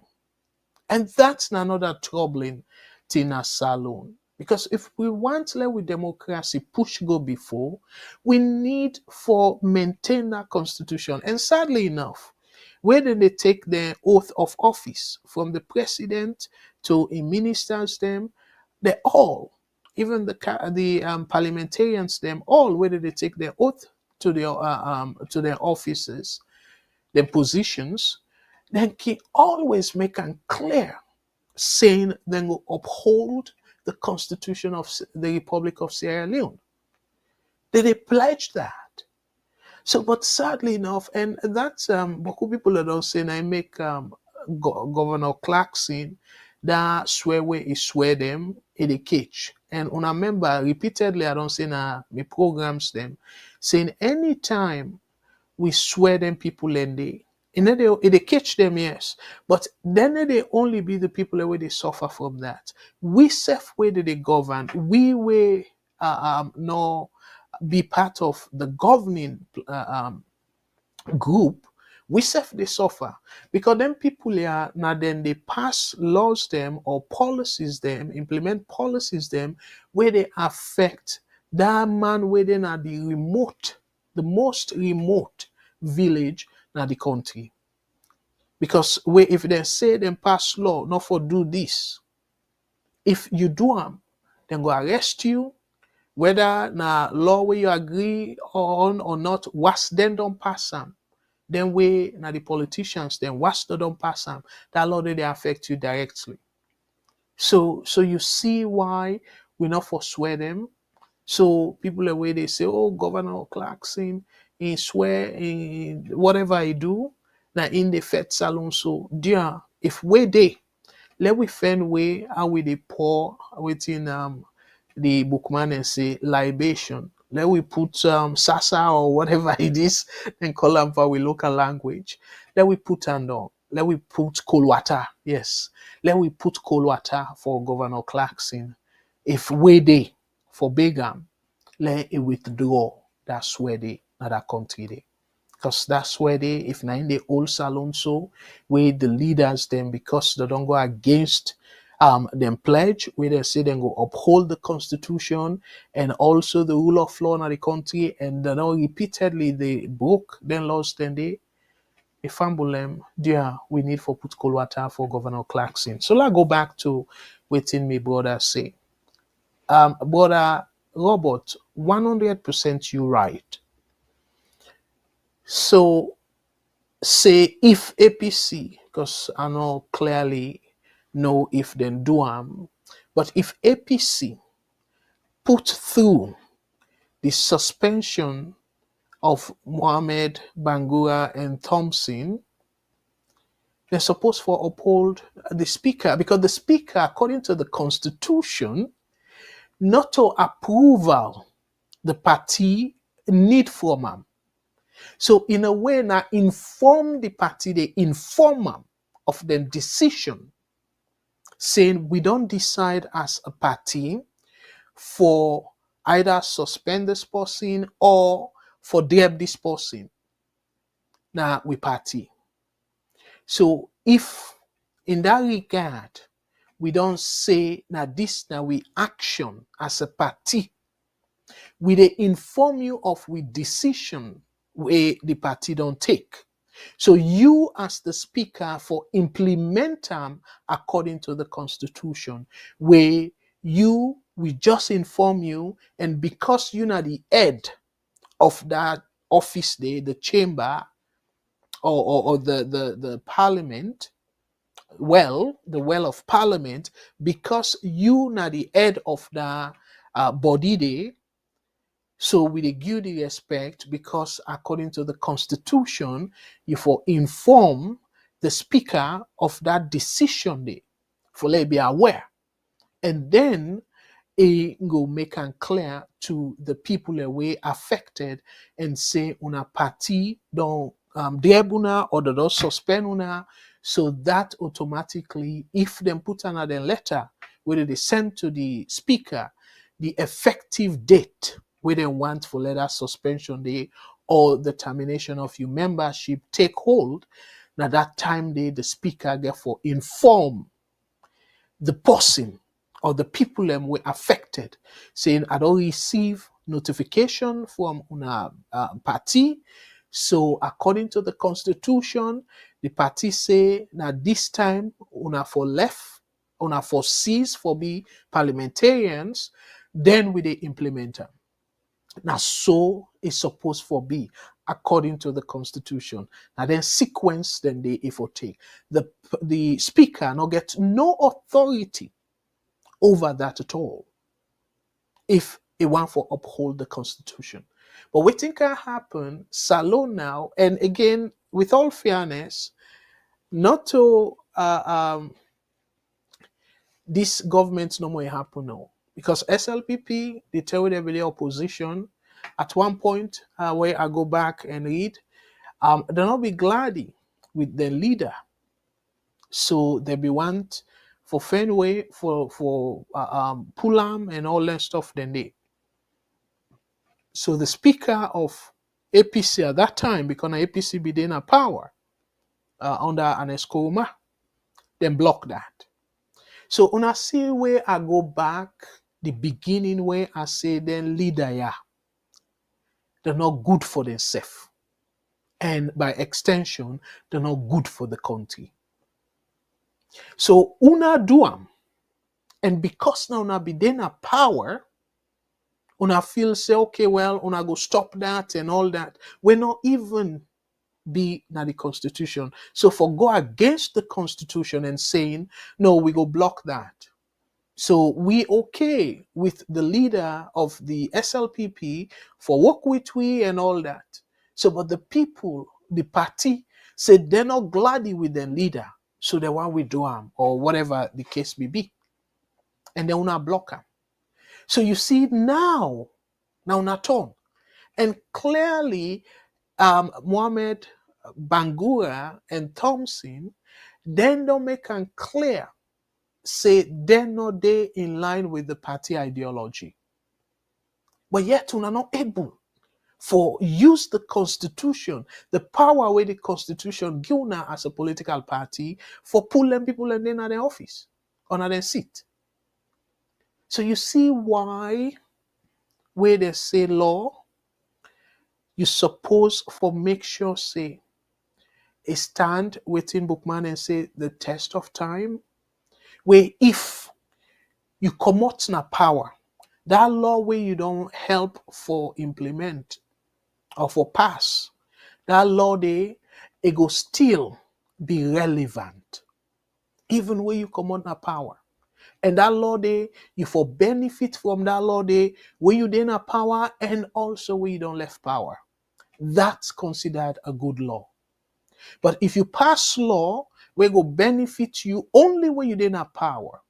And that's another troubling thing as Salone. Because if we want let with democracy push go before, we need for maintain that constitution. And sadly enough, where did they take their oath of office from the president to a ministers them, they all, even the parliamentarians them all, where did they take their oath to their offices, their positions, then he always make them clear saying they will uphold the Constitution of the Republic of Sierra Leone. They pledge that. So, but sadly enough, and that's Boku people that don't say, I make Governor Clarkson that swear where he swear them in the cage. And when I remember repeatedly, I don't say na me programs them saying anytime we swear them people and they catch them, yes. But then they only be the people where they suffer from that. We self where they govern, we will no be part of the governing group. We self they suffer because then people are now then they pass laws them or policies them, implement policies them where they affect that man within the most remote village in the country. Because if they say them pass law not for do this, if you do them, then go arrest you, whether na law where you agree on or not, was then don't pass them. Then we na the politicians, then was don't pass them. That law they affect you directly. So you see why we not forswear them. So people away they say, oh, Governor Clarkson, he swear in whatever he do, na in the fet salon so dear if we dey, let we find way how we dey pour within the bookman and say libation. Let we put sasa or whatever it is and call them for we local language. Let we put and on. Let we put cold water. Yes. Let we put cold water for Governor Clarkson. If we dey for Begum, let it withdraw that swear day, not that country day. Because that's where they, if not in the old salon, so where the leaders then, because they don't go against them pledge, where they say they go uphold the constitution and also the rule of law in the country, and then repeatedly they broke then lost then they fumble them, dear, we need for put cold water for Governor Clarkson. So let's go back to waiting me brother say. Brother Robert, 100% you right. So say if APC, because I know clearly know if they do but if APC put through the suspension of Mohammed, Bangura, and Thompson, they're supposed to uphold the speaker, because the speaker, according to the constitution, not to approval the party need from him. So in a way, now inform the party, they inform them of their decision, saying we don't decide as a party for either suspend this person or for deb this person. Now we party. So if in that regard, we don't say now this now we action as a party, we they inform you of we decision where the party don't take. So you as the speaker for implement them according to the constitution, where you we just inform you, and because you know the head of that office day, the chamber or the parliament, the well of parliament, because you know the head of the body day. So we dey give the respect, because according to the constitution, you for inform the speaker of that decision day, for let be aware. And then it go make and clear to the people away affected and say una party don't deb una or they don't suspend una. So that automatically, if them put another letter whether they send to the speaker the effective date where they want for letter suspension day or the termination of your membership take hold, now that time day the speaker therefore inform the person or the people them were affected, saying I don't receive notification from una party. So according to the constitution, the party say now this time una for left, una for cease for be parliamentarians, then we they implement them. Now so it's supposed for be according to the constitution. Now then sequence then they if or take. The speaker now get no authority over that at all if it want for uphold the constitution. But what think can happen, Salone now, and again, with all fairness, not to this government no more happen now. Because SLPP, they tell the opposition, at one point where I go back and read, they'll not be glad with the leader. So they be want for Fenway, for Pulam and all that stuff then they. So the speaker of APC at that time, because APC be in a power under an Escoma, then block that. So when I see where I go back, the beginning where I say then leader, yeah, they're not good for themselves. And by extension, they're not good for the country. So una do am. And because now una be then a power, una feel say, okay, well, una go stop that and all that. We're not even be na the constitution. So for go against the constitution and saying, no, we go block that. So we okay with the leader of the SLPP for work with we and all that. So, but the people, the party, said they're not glad with their leader, so they want withdraw him or whatever the case may be, and they will not block him. So you see now not turn, and clearly, Mohammed Bangura and Thompson then don't make it clear, say they're not they in line with the party ideology, but yet we are not able for use the constitution, the power where the constitution give now as a political party for pull them people and then at their office or at their seat. So you see why where they say law, you suppose for make sure say a stand within Bookman and say the test of time, where if you come out na power, that law where you don't help for implement or for pass, that law there, it go still be relevant, even when you come out na power. And that law there, you for benefit from that law there, where you then a power and also where you don't left power. That's considered a good law. But if you pass law where go benefit you only when you didn't have power,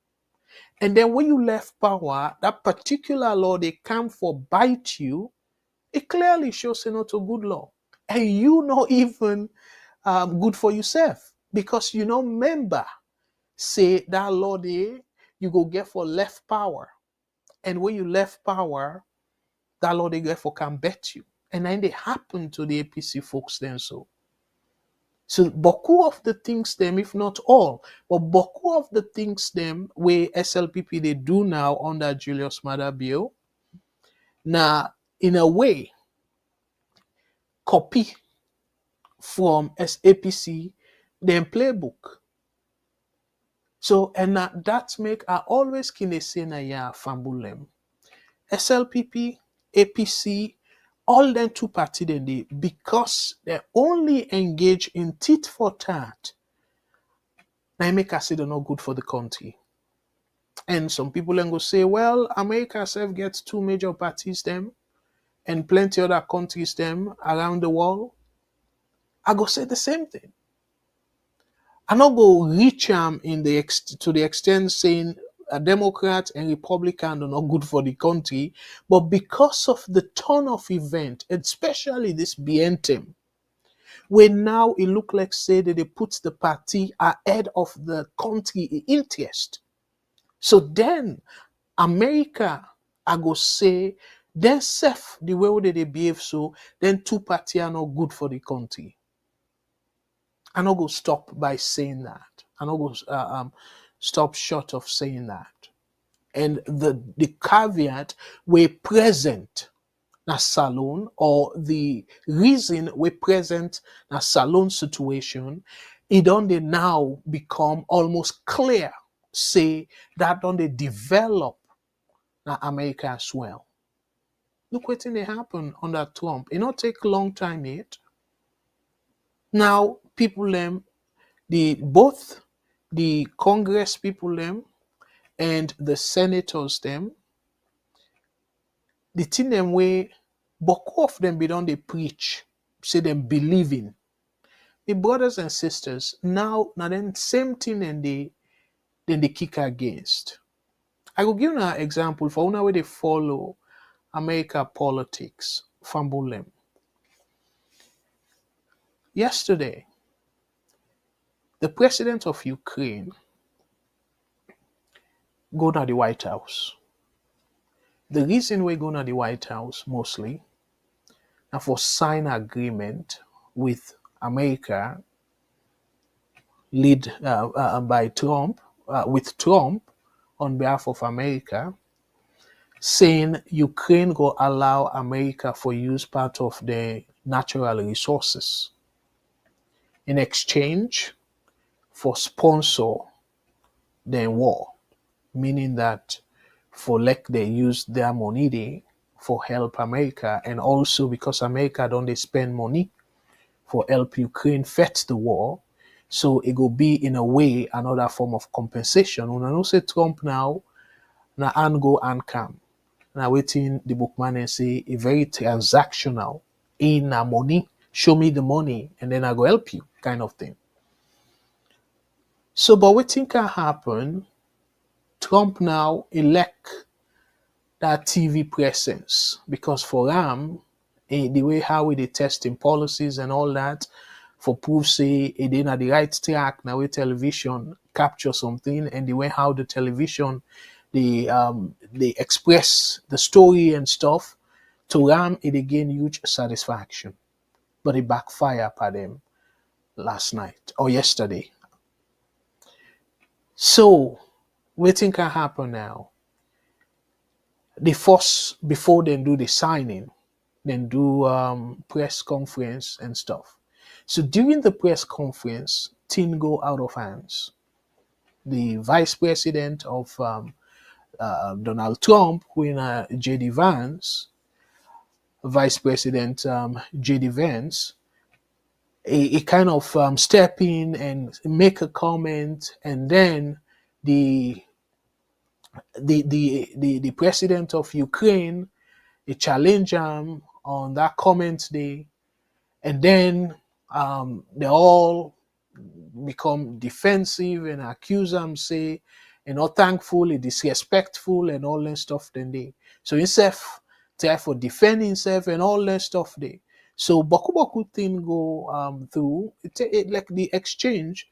and then when you left power, that particular law they come for bite you, it clearly shows it's not a good law, and you not even good for yourself, because you know member say that law there you go get for left power, and when you left power, that law they get for can bet you, and then they happen to the APC folks then so. So beaucoup of the things them, if not all, but beaucoup of the things them where SLPP they do now under Julius Maada bill, now in a way copy from APC them playbook. So and that make I always kine say na ya fambulem. SLPP, APC, all them two party then they, because they only engage in tit for tat. Now make us say they're not good for the country. And some people then go say, well, America itself gets two major parties them and plenty other countries them around the world. I go say the same thing. I not go reach in the to the extent saying a Democrat and Republican are not good for the country, but because of the turn of event, especially this Bientem, where now it look like say that they put the party ahead of the country interest. So then America, I go say, then self the way they behave so, then two parties are not good for the country. I not go stop by saying that. I not go stop short of saying that. And the caveat we present na Salone, or the reason we present na Salone situation, it don't they now become almost clear, say that don't they develop na America as well. Look what they happen under Trump. It not take a long time yet. Now people them both the Congress people them and the senators them, the thing them way, beaucoup of them be done they preach, say them believing. The brothers and sisters now then same thing and they kick against. I will give you an example for one way they follow America politics from Bulem. Yesterday, the president of Ukraine go to the White House. The reason we go to the White House mostly are for sign agreement with America led by Trump, with Trump on behalf of America, saying Ukraine go allow America for use part of the natural resources in exchange for sponsor the war, meaning that for like they use their money there for help America, and also because America don't they spend money for help Ukraine fight the war, so it will be in a way another form of compensation. When I know say Trump now, na and go and come. Now waiting the bookman and say a very transactional in money show me the money, and then I go help you, kind of thing. So, but what think can happen? Trump now elect that TV presence because for him, the way how we dey testing policies and all that, for proof say it in at the right track now with television capture something, and the way how the television they express the story and stuff, to Ram it again huge satisfaction. But it backfired upon them last night or yesterday. So what think can happen now? The first before they do the signing, then do press conference and stuff. So during the press conference, things go out of hands. The vice president of Donald Trump, who in J.D. Vance, Vice President J.D. Vance, he kind of step in and make a comment, and then the the president of Ukraine, he challenge him on that comment day, and then they all become defensive and accuse him, say, not thankful, disrespectful, and all that stuff. Then they so himself try for defend himself and all that stuff. They so boku boku thing go through it like the exchange,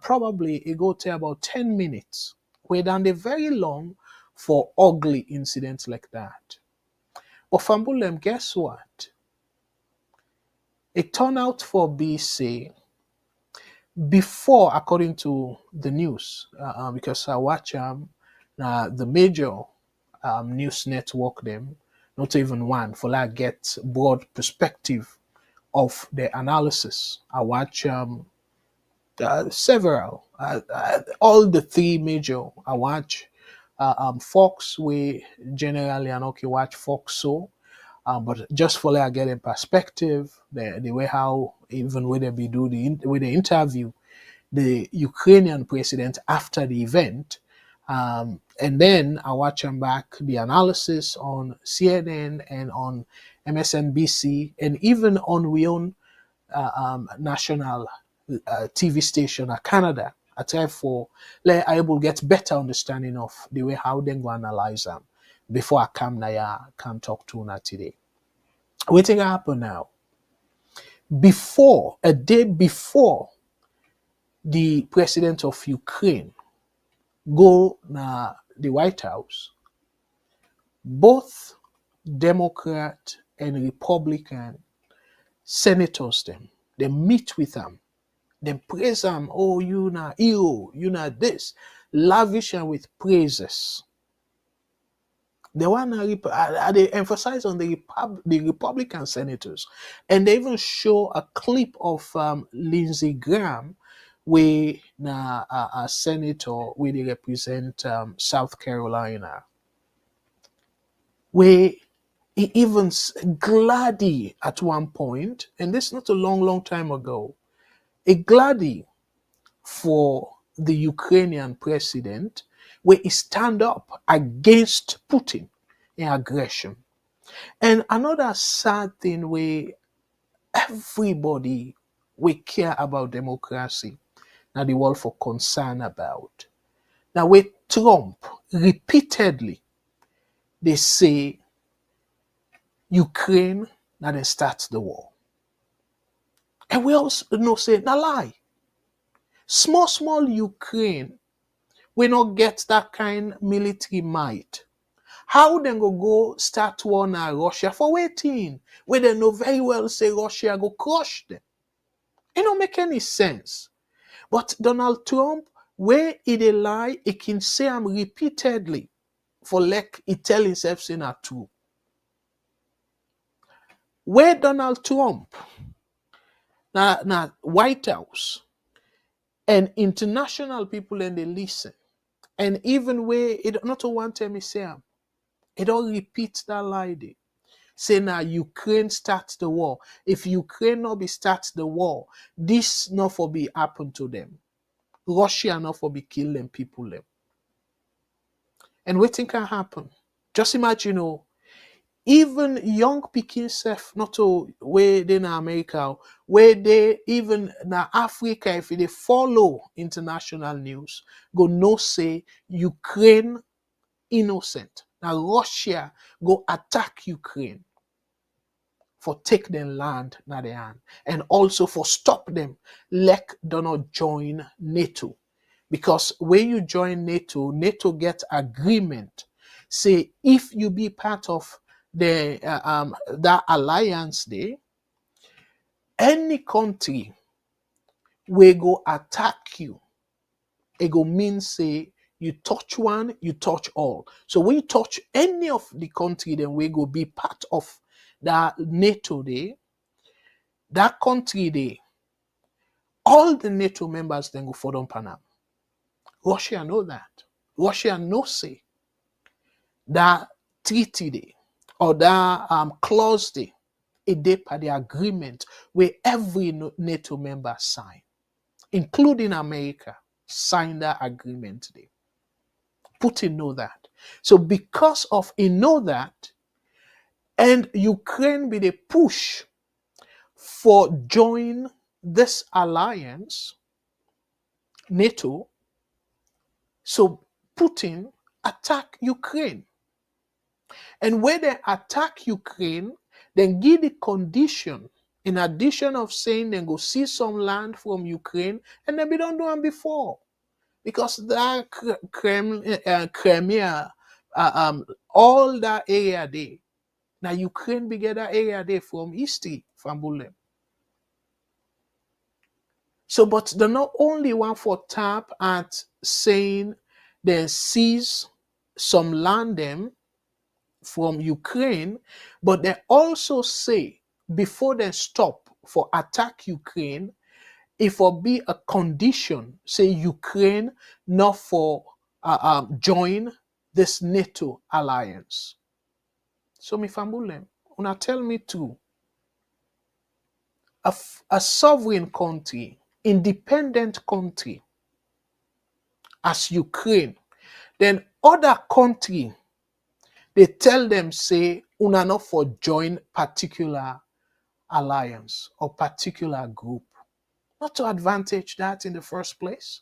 probably it go take about 10 minutes. Where done they very long for ugly incidents like that. But Fambulem, guess what? It turned out for BC before, according to the news, because I watch the major news network them, not even one, for like get broad perspective of the analysis. I watch several, all the three major. I watch Fox, we generally and okay watch Fox so. But just for like getting perspective, the way how even when they be do with the interview the Ukrainian president after the event, and then I watch them back the analysis on CNN and on MSNBC and even on we own national TV station in Canada. I try for let I able get better understanding of the way how they go analyze them before I come now come talk to you today. What thing happen now? Before a day before the president of Ukraine go na the White House, both Democrat and Republican senators them they meet with them, they praise them. Oh, you na hero, you na this, lavish them with praises. They want to they emphasize on the Republican senators, and they even show a clip of Lindsey Graham, where na a senator where they represent South Carolina, where he even gladdy at one point, and this is not a long time ago, a gladdy for the Ukrainian president, where he stand up against Putin in aggression. And another sad thing where everybody we care about democracy, now the world for concern about. Now with Trump repeatedly they say Ukraine now they start the war. And we also know say na lie. Small Ukraine we not get that kind military might. How then go start war na Russia for waiting? Where they know very well say Russia go crush them. It don't make any sense. But Donald Trump, where he dey lie, he can say him repeatedly for like he tell himself say na true. Where Donald Trump na White House and international people and they listen. And even where it not one time he say him, it don't repeat that lie there. Say now Ukraine starts the war. If Ukraine not be starts the war, this not for be happen to them. Russia not for be kill them people them. And what think can happen? Just imagine, even young pikin self, not to where they in America, where they even na Africa, if they follow international news, go no say Ukraine innocent. Now Russia go attack Ukraine for take them land na their hand, and also for stop them, like do not join NATO. Because when you join NATO, NATO get agreement. Say if you be part of the that alliance there, any country will go attack you. It go mean say you touch one, you touch all. So when you touch any of the country, then we go be part of that NATO there. That country there, all the NATO members then go for them Panam. Russia know that. Russia know say that treaty day or that clause day, a day per the agreement where every NATO member sign, including America, sign that agreement day. Putin know that. So because of he know that, and Ukraine be the push for join this alliance, NATO, so Putin attack Ukraine. And when they attack Ukraine, then give the condition, in addition of saying they go see some land from Ukraine, and then we don't do them before. Because that Crimea, all that area there, now Ukraine began that area there from history, from Bulem. So, but they're not only one for tap at saying they seize some land them from Ukraine, but they also say before they stop for attack Ukraine, if it be a condition, say Ukraine not for join this NATO alliance. So me famulem, una tell me too, a sovereign country, independent country, as Ukraine, then other country, they tell them say una not for join particular alliance or particular group. Not to advantage that in the first place.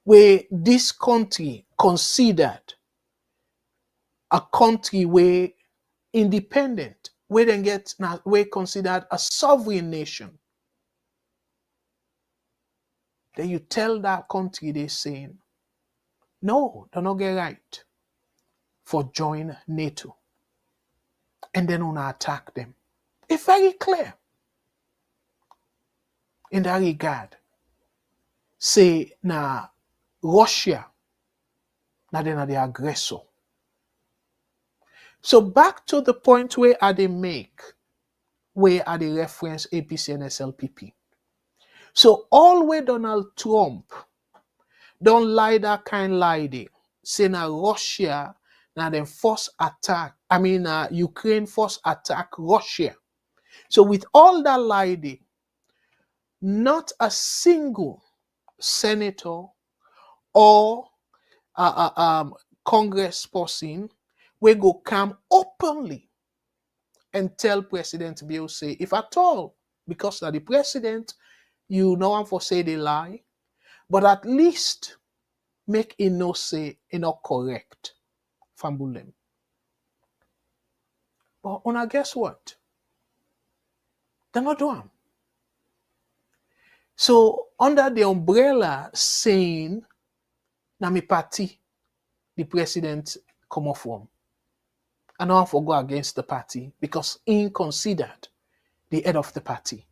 Where this country considered a country where independent, where they get now where considered a sovereign nation. Then you tell that country they saying, no, they not get right for join NATO. And then una attack them. It's very clear in that regard. Say na Russia, na they na the aggressor. So back to the point where I they make, where are the reference APC and SLPP. So all where Donald Trump don't lie that kind lie there. Say na Russia na them first attack. Ukraine first attack Russia. So with all that lie there, not a single senator or congressperson will go come openly and tell President Bill say, if at all, because of the president, you know one for say they lie, but at least make it no say it not correct. Fambulem. But una guess what? They're not doing. So under the umbrella saying na me party, the president come off from. And no one for go against the party because he considered the head of the party.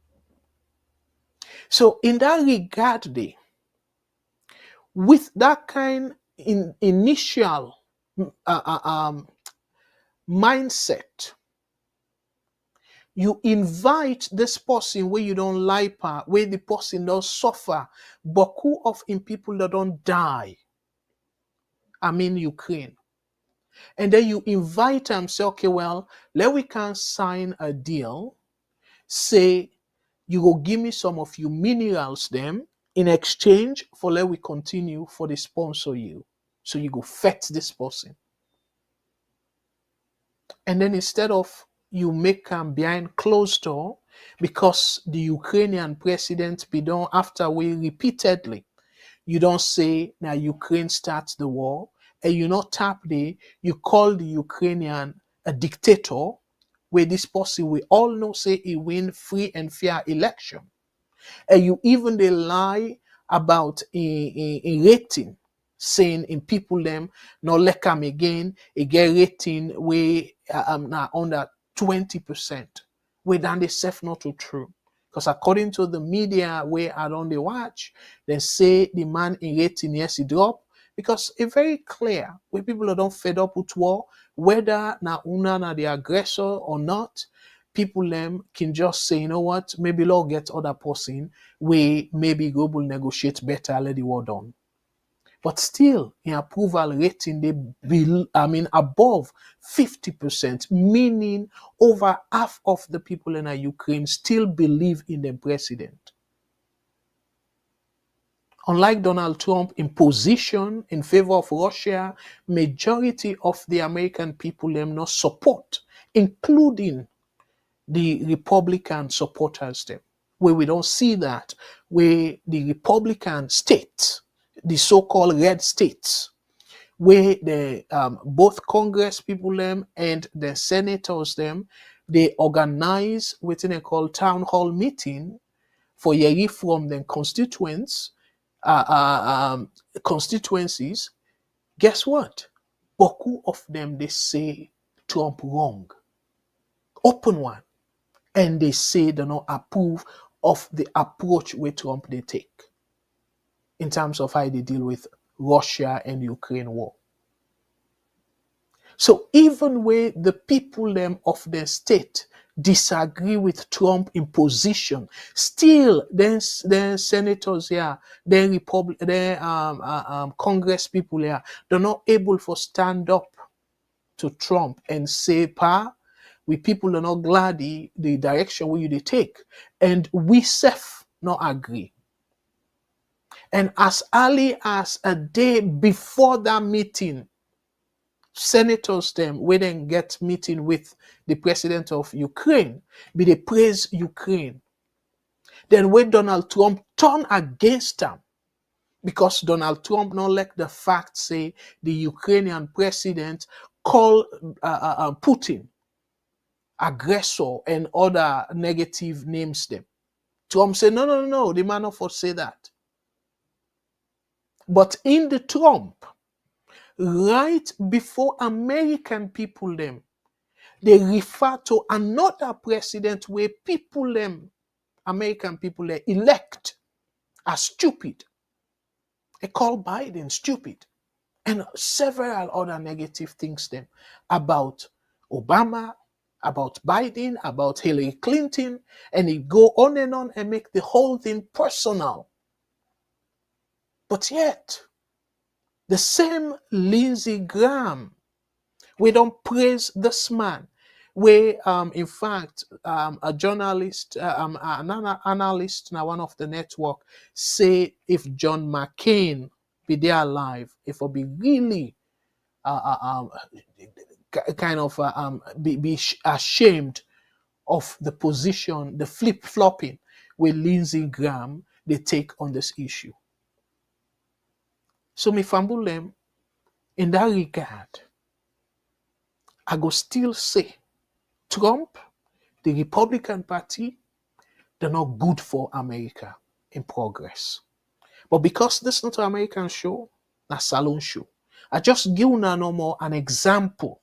So in that regard, with that kind initial mindset, you invite this person where you don't like her, where the person don't suffer, but who of in people that don't die? Ukraine. And then you invite them, say, okay, well, we can sign a deal. Say, you go give me some of your minerals them in exchange for we continue for the sponsor you. So you go fet this person. And then instead of you make them behind closed door, because the Ukrainian president be done after we repeatedly, you don't say now Ukraine starts the war, and you not tap the, you call the Ukrainian a dictator, where this person we all know say he win free and fair election. And you even they lie about a rating, saying in people them no let come again, a get rating way now under 20%. We done the self not too true. Because according to the media where I don't they watch, they say the man in rating yes he drop. Because it's very clear when people are don't fed up with war, whether na una na the aggressor or not, people them can just say, you know what, maybe law get other person, we maybe go will negotiate better, let the war done. But still, in approval rating, they be, above 50%, meaning over half of the people in Ukraine still believe in the president. Unlike Donald Trump in position in favor of Russia, majority of the American people them not support, including the Republican supporters them. Where we don't see that, where the Republican states, the so-called red states, where the both Congress people them and the senators them, they organize what they call town hall meeting for hearing from the constituents, constituencies. Guess what? Boku of them they say Trump wrong. Open one. And they say they don't approve of the approach where Trump they take in terms of how they deal with Russia and Ukraine war. So even where the people them of the state disagree with Trump in position, still then senators here, then Congress people here, they're not able to stand up to Trump and say, we people are not glad the direction where you take, and we self not agree. And as early as a day before that meeting, senators them we then get meeting with the president of Ukraine, be they praise Ukraine. Then when Donald Trump turn against them, because Donald Trump not like the fact say the Ukrainian president call Putin aggressor and other negative names them. Trump say no, the man not for say that. But in the Trump, right before American people them, they refer to another president where people them, American people they elect as stupid. They call Biden stupid. And several other negative things them about Obama, about Biden, about Hillary Clinton, and it go on and make the whole thing personal. But yet, the same Lindsey Graham, we don't praise this man, where in fact a journalist, an analyst now one of the network say if John McCain be there alive, if it be really kind of be ashamed of the position, the flip-flopping with Lindsey Graham they take on this issue. So me fumble them in that regard, I go still say Trump, the Republican Party, they're not good for America in progress. But because this is not an American show, a Salone show, I just give you no more an example.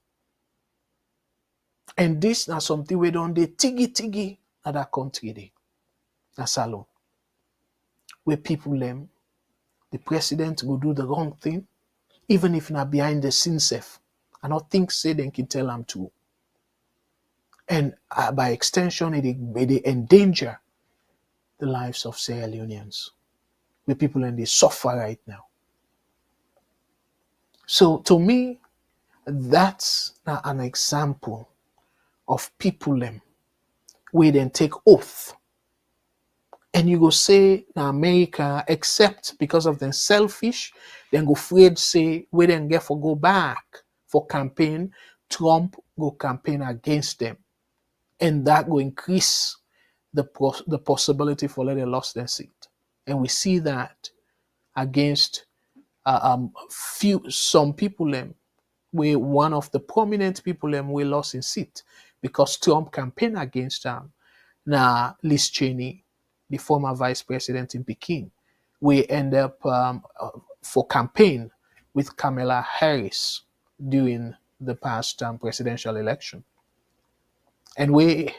And this is something we don't do tiggy at that country day. A Salone. Where people them, the president will do the wrong thing, even if not behind the scenes safe. I don't think say they can tell them to. And by extension, it endanger the lives of Sierra Leoneans. The people and they suffer right now. So to me, that's an example of people them where they take oath. And you go say now America, except because of them selfish, then go afraid say we then get for go back for campaign Trump go campaign against them, and that will increase the possibility for let they lost their seat. And we see that against some people them, where one of the prominent people them we lost in seat because Trump campaigned against them. Now Liz Cheney, the former vice president in Peking, we end up for campaign with Kamala Harris during the past presidential election, and we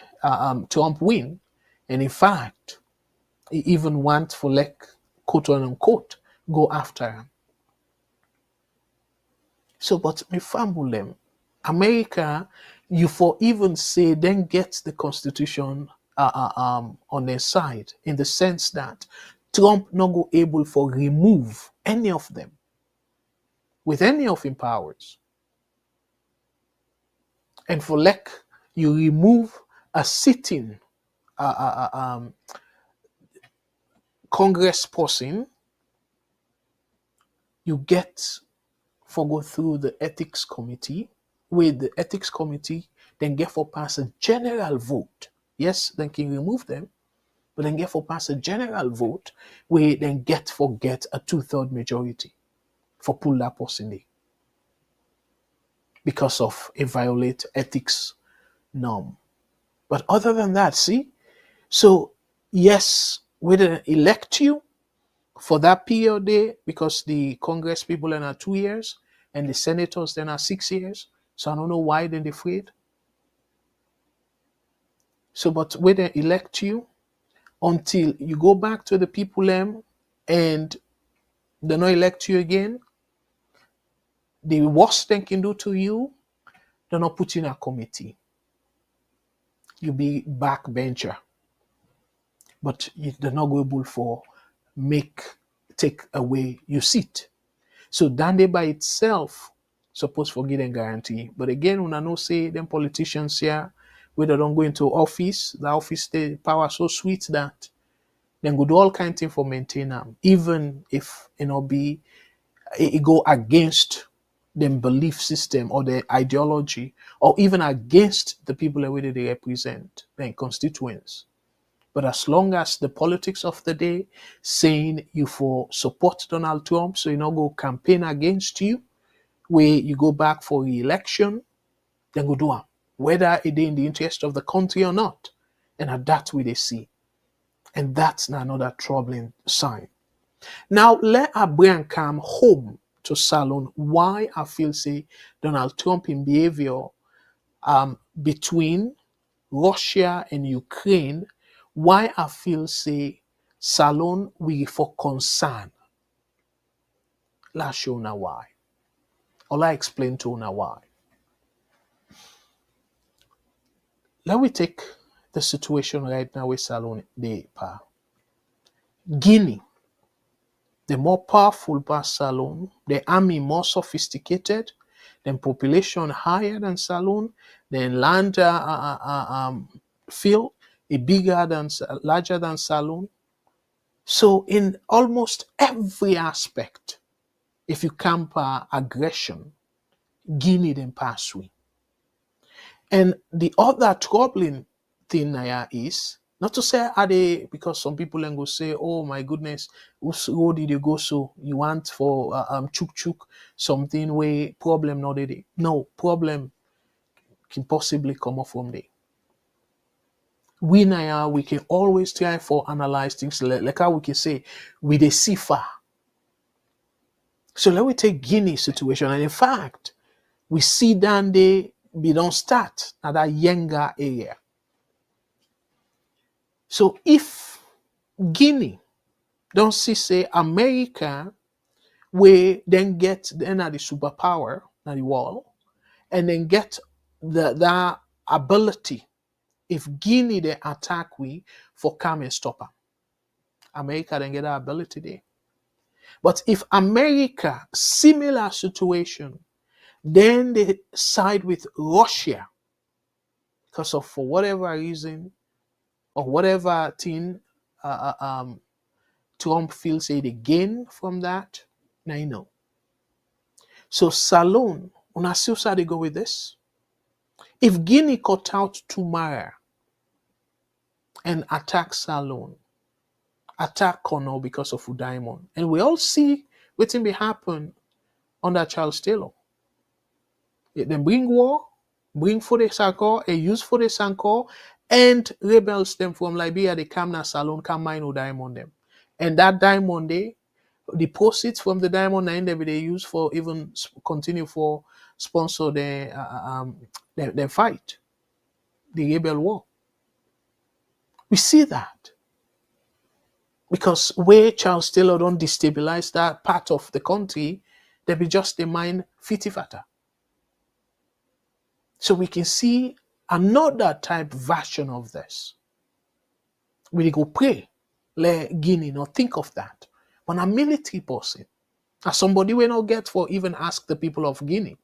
Trump win, and in fact, he even want for like quote unquote go after him. So, but me fumble them. America, you for even say then get the Constitution on their side in the sense that Trump not go able for remove any of them with any of him powers, and for like you remove a sitting Congress person, you get for go through the ethics committee, with the ethics committee then get for pass a general vote. Yes, then can remove them, but then get for pass a general vote where then get a 2/3 majority for pull that person in because of a violate ethics norm. But other than that, see, so yes, we didn't elect you for that period there because the Congress people then are 2 years and the senators then are 6 years. So I don't know why they're afraid. So, but we didn't elect you until you go back to the people and they not elect you again. The worst they can do to you, they're not put you in a committee. You be backbencher. But they're not able for take away your seat. So that day by itself supposed for give them guarantee. But again, when I know say them politicians here, where they don't go into office, the office the power so sweet that then go do all kind of things for maintain them, even if it go against them belief system or their ideology, or even against the people that they represent, their constituents. But as long as the politics of the day saying you for support Donald Trump, so you not go campaign against you, where you go back for re-election, then go do it, whether it is in the interest of the country or not. And at that we they see. And that's another troubling sign. Now let our brain come home to Salone. Why I feel say Donald Trump in behavior between Russia and Ukraine, why I feel say Salone we for concern. Let's show now why. Or I explain to now why. Let me take the situation right now with Salone de Pa. Guinea, the more powerful past Salone, the army more sophisticated, the population higher than Salone, the land field larger than Salone. So in almost every aspect, if you compare aggression, Guinea then pass we. And the other troubling thing now is, not to say are they, because some people then go say, oh my goodness, whose road did you go so? You want for chuk something where problem not there. No, problem can possibly come up from there. We now we can always try for analyze things like how we can say with a cipher. So let me take Guinea situation, and in fact, we see down there we don't start at that younger area. So if Guinea don't see say America, we then get then at the superpower at the world, and then get the ability. If Guinea they attack we for come and stop them, America then get that ability there. But if America similar situation, then they side with Russia because of for whatever reason or whatever thing Trump feels say they gain from that. Now you know. So Salone, una still how they go with this? If Guinea cut out tomorrow and attack Salone, attack Cornell because of Udaimon, and we all see what will happen under Charles Taylor. They bring war, bring for the Sankor, and use for the Sankor, and rebels them from Liberia, they come na Salone, come mine Udaimon them. And that diamond, the proceeds from the diamond, and they use for even continue for sponsor the fight, the rebel war. We see that because where Charles Taylor don't destabilize that part of the country, they be just the mind fitifata. So we can see another type version of this. We go pray, let Guinea not think of that. But a military person, as somebody we not get for even ask the people of Guinea,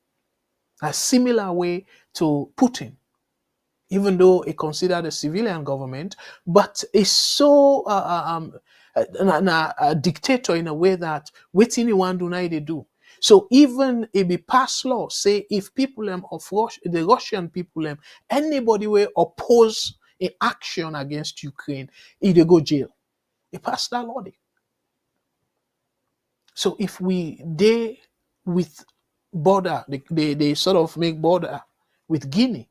a similar way to Putin, even though it considered a civilian government, but is so a dictator in a way that waiting you want do now they do. So even if it pass law, say if people of the Russian people anybody will oppose an action against Ukraine, they go jail. It passed that law. So if they with border, they sort of make border with Guinea.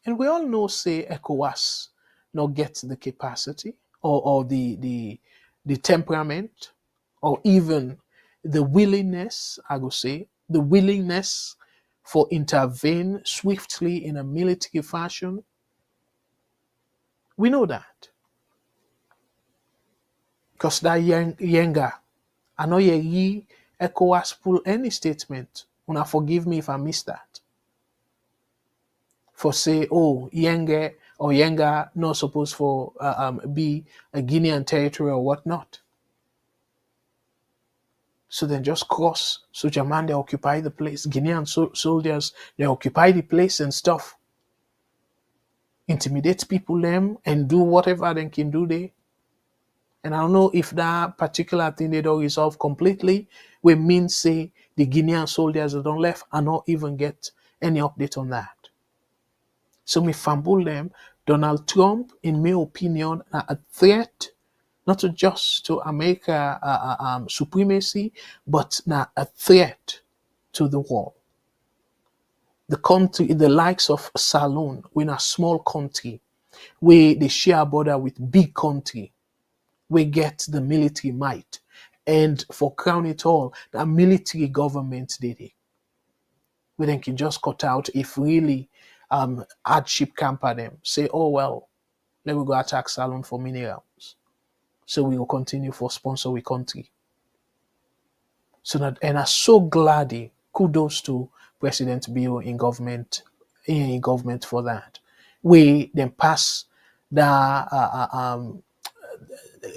And we all know, say, ECOWAS not get the capacity or the temperament or even the willingness, I would say, the willingness for intervene swiftly in a military fashion. We know that. Because that younger, I know ye ECOWAS pull any statement. Una forgive me if I missed that. For say, oh, Yenge or Yenga not supposed for be a Guinean territory or whatnot. So then just cross. So German, they occupy the place. Guinean soldiers, they occupy the place and stuff. Intimidate people them and do whatever they can do there. And I don't know if that particular thing they don't resolve completely. We mean say the Guinean soldiers that don't left and not even get any update on that. So me fumble them. Donald Trump, in my opinion, a threat not just to America supremacy, but now a threat to the world. The country, the likes of Salone, we're in a small country, where they share a border with big country, we get the military might, and for crown it all, the military government did it. We then can just cut out if really hardship camper them, say, oh well, let me go attack Salone for minerals. So we will continue for sponsor we country. So that, and I'm so glad, kudos to President Bill in government for that. We then pass the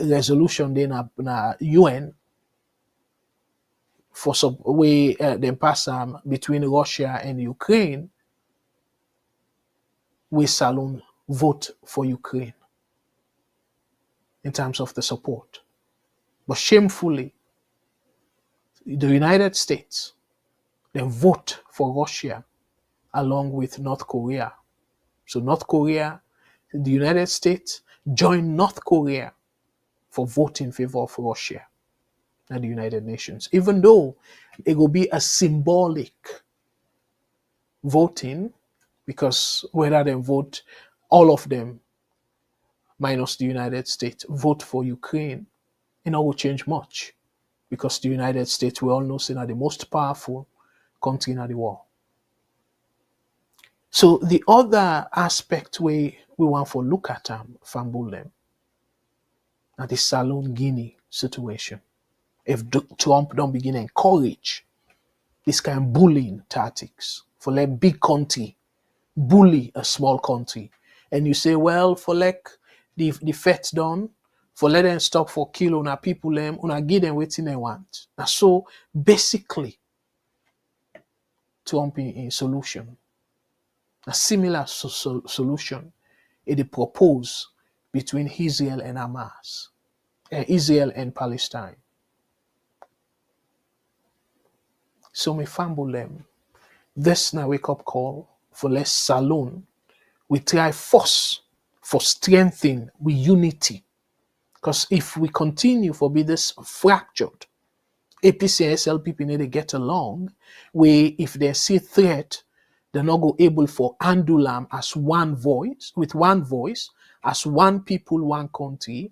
resolution then na UN for some way then pass between Russia and Ukraine. We Salone vote for Ukraine in terms of the support. But shamefully, the United States, they vote for Russia along with North Korea. So North Korea, the United States join North Korea for voting in favor of Russia at the United Nations. Even though it will be a symbolic voting, because whether they vote, all of them, minus the United States, vote for Ukraine, it will change much. Because the United States, we all know, is the most powerful country in the world. So the other aspect we want to look at Fambul them, at the Salone Guinea situation. If Trump don't begin to encourage this kind of bullying tactics for let big country bully a small country, and you say, well, for like the feds done, for let them stop for kill on our people, una give them waiting they want. And so basically, Trump in solution, a similar solution, it propose between Israel and Hamas, Israel and Palestine. So me fumble them. This now wake up call for less Salone, we try force for strengthening with unity. Because if we continue for be this fractured, APC and SLPP need to get along, where if they see threat, they're not go able for handle them as one voice, with one voice, as one people, one country,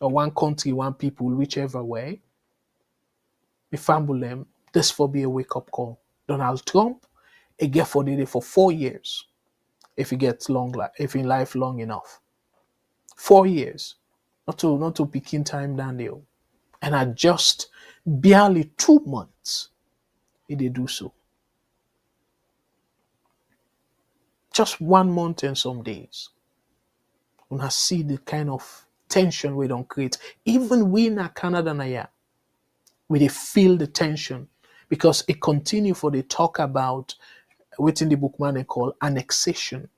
or one country, one people, whichever way. We fumble them, this for be a wake-up call. Donald Trump, he get for the day for 4 years, if he gets long, if in life long enough. 4 years. Not to picking time down there. And at just barely 2 months, he did do so. Just 1 month and some days. When I see the kind of tension we don't create, even we in Canada now, we dey feel the tension because it continue for the talk about what in the bookman they call annexation,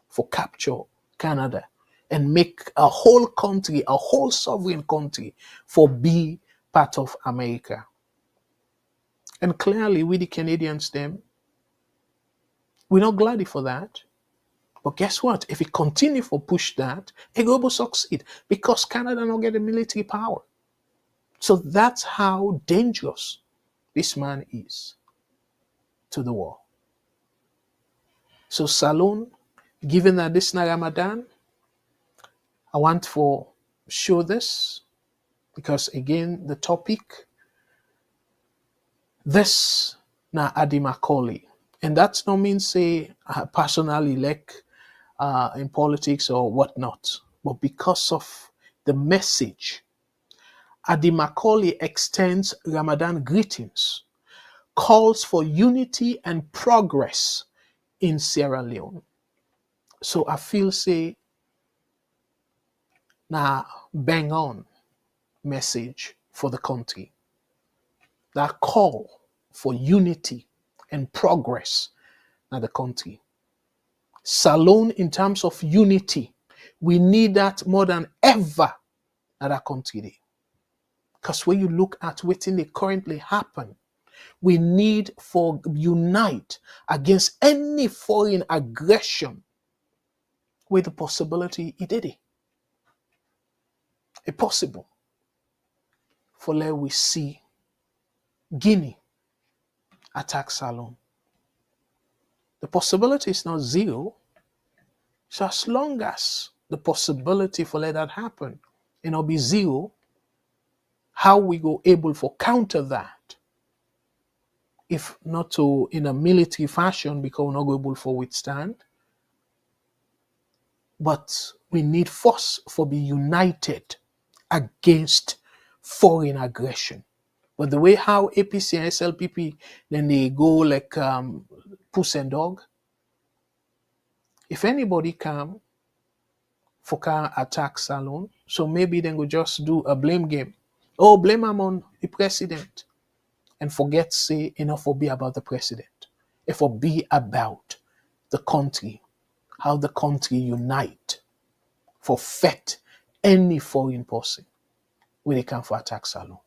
for capture Canada and make a whole country, a whole sovereign country, for be part of America. And clearly, we the Canadians, them, we're not glad for that. But guess what? If we continue for push that, it will succeed because Canada don't get a military power. So that's how dangerous this man is to the world. So Salone, given that this na Ramadan, I want to show this because again, the topic, this na Adi Macaulay. And that's not mean say personally like in politics or whatnot, but because of the message, Adi Macaulay extends Ramadan greetings, calls for unity and progress in Sierra Leone. So I feel say now bang on message for the country. That call for unity and progress in the country. Salone in terms of unity, we need that more than ever in our country. Because when you look at what they currently happen, we need for unite against any foreign aggression with the possibility it did it. It's possible for let we see Guinea attack Salone. The possibility is not zero. So as long as the possibility for let that happen, it'll be zero, how we go able for counter that? If not to in a military fashion, because we're not able for withstand. But we need force for be united against foreign aggression. But the way how APC and SLPP, then they go like puss and dog. If anybody come for can attack Salone, so maybe then go just do a blame game. Oh, blame him on the president. And forget say enough will be about the president. It will be about the country, how the country unite for fight any foreign person when they come for attack Salone.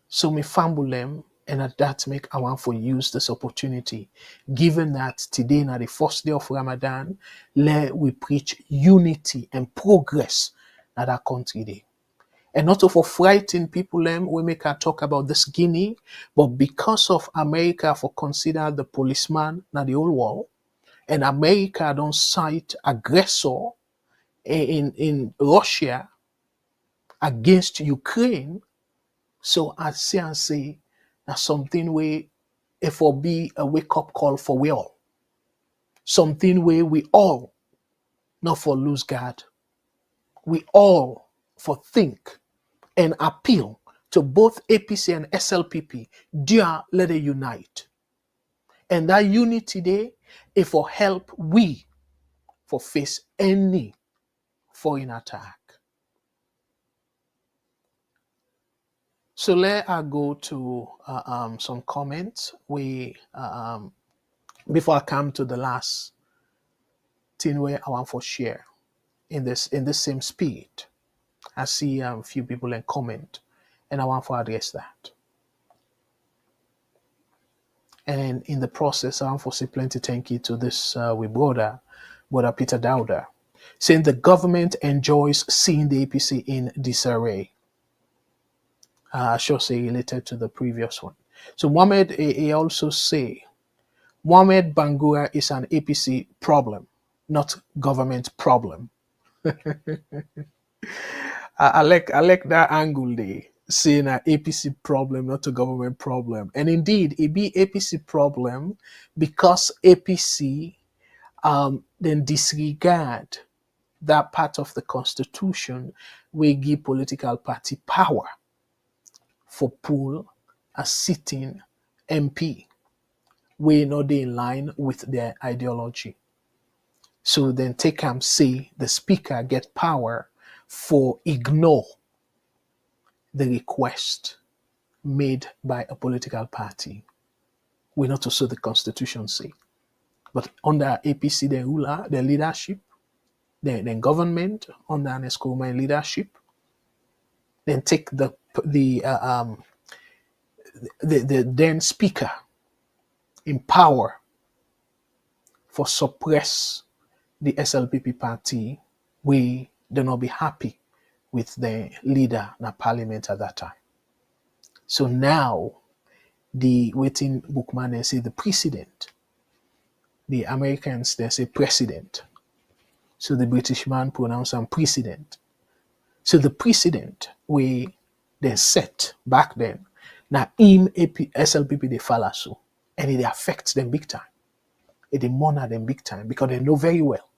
So me fumble them, and at that make I want for use this opportunity, given that today na the first day of Ramadan, let we preach unity and progress in that country day. And not for frighten people them, we make her talk about this Guinea, but because of America for consider the policeman na the whole world, and America don't cite aggressor in Russia against Ukraine. So I say and say that's something where it will be a wake-up call for we all. Something where we all not for lose guard. We all for think and appeal to both APC and SLPP. Dear, let it unite. And that unity today is for help we for face any foreign attack. So let I go to some comments. Before I come to the last thing where I want to share in this same spirit. I see a few people in comment, and I want to address that. And in the process, I want to say plenty thank you to this brother Peter Dowder, saying the government enjoys seeing the APC in disarray. I should say related to the previous one. So Mohammed, he also say Mohammed Bangura is an APC problem, not government problem. I like that angle there, saying an APC problem, not a government problem. And indeed, it be APC problem because APC then disregard that part of the constitution where give political party power for pull a sitting MP we not dey in line with their ideology. So then take say the speaker get power for ignore the request made by a political party. We not also the constitution say. But under APC, the ruler, the leadership, the government under an Escoman leadership, then take the then speaker in power for suppress the SLPP party, we do not be happy with the leader in parliament at that time. So now the waiting bookman they say the president, the Americans they say president. So the British man pronounce him president. So the president we then set back then. Now in SLPP they follow so, and it affects them big time. It monitor them big time because they know very well.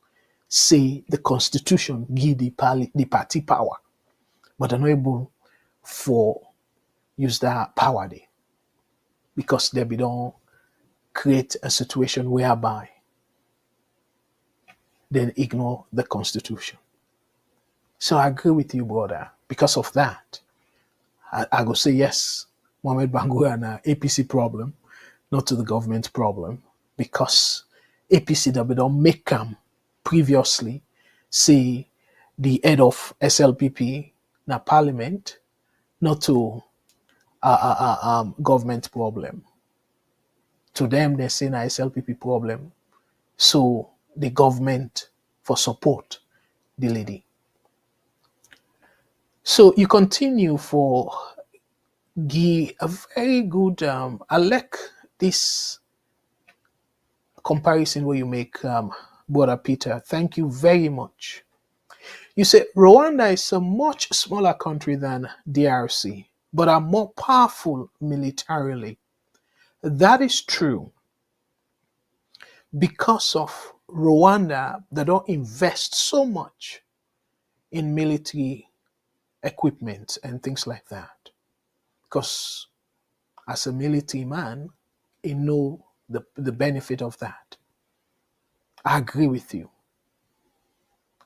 Say the constitution give the party power, but they're not able for use that power there because they don't create a situation whereby they ignore the constitution. So I agree with you, brother. Because of that, I go say yes, Mohamed Bangura and APC problem, not to the government problem, because APC that we don't make them previously say the head of SLPP na parliament, not to government problem. To them, they say na SLPP problem. So the government for support the lady. So you continue for give a very good I like this comparison where you make brother Peter. Thank you very much. You say Rwanda is a much smaller country than DRC, but are more powerful militarily. That is true because of Rwanda, they don't invest so much in military equipment and things like that. Because as a military man, you know the benefit of that. I agree with you.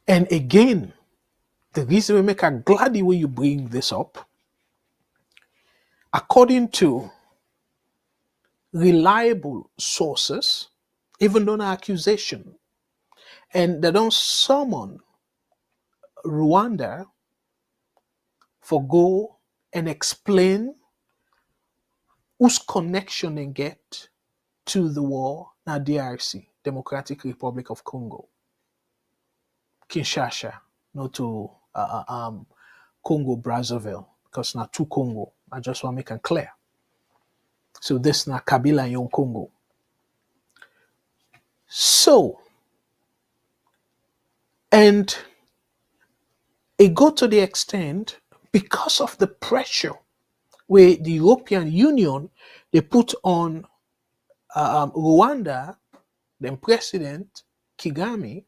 And again, the reason we make a glad the way you bring this up, according to reliable sources, even though an accusation, and they don't summon Rwanda for go and explain whose connection they get to the war na DRC, Democratic Republic of Congo, Kinshasa, not to Congo Brazzaville, because not two Congo. I just want to make it clear. So this na Kabila yon Congo. So, and it go to the extent because of the pressure where the European Union they put on Rwanda, then President Kagame,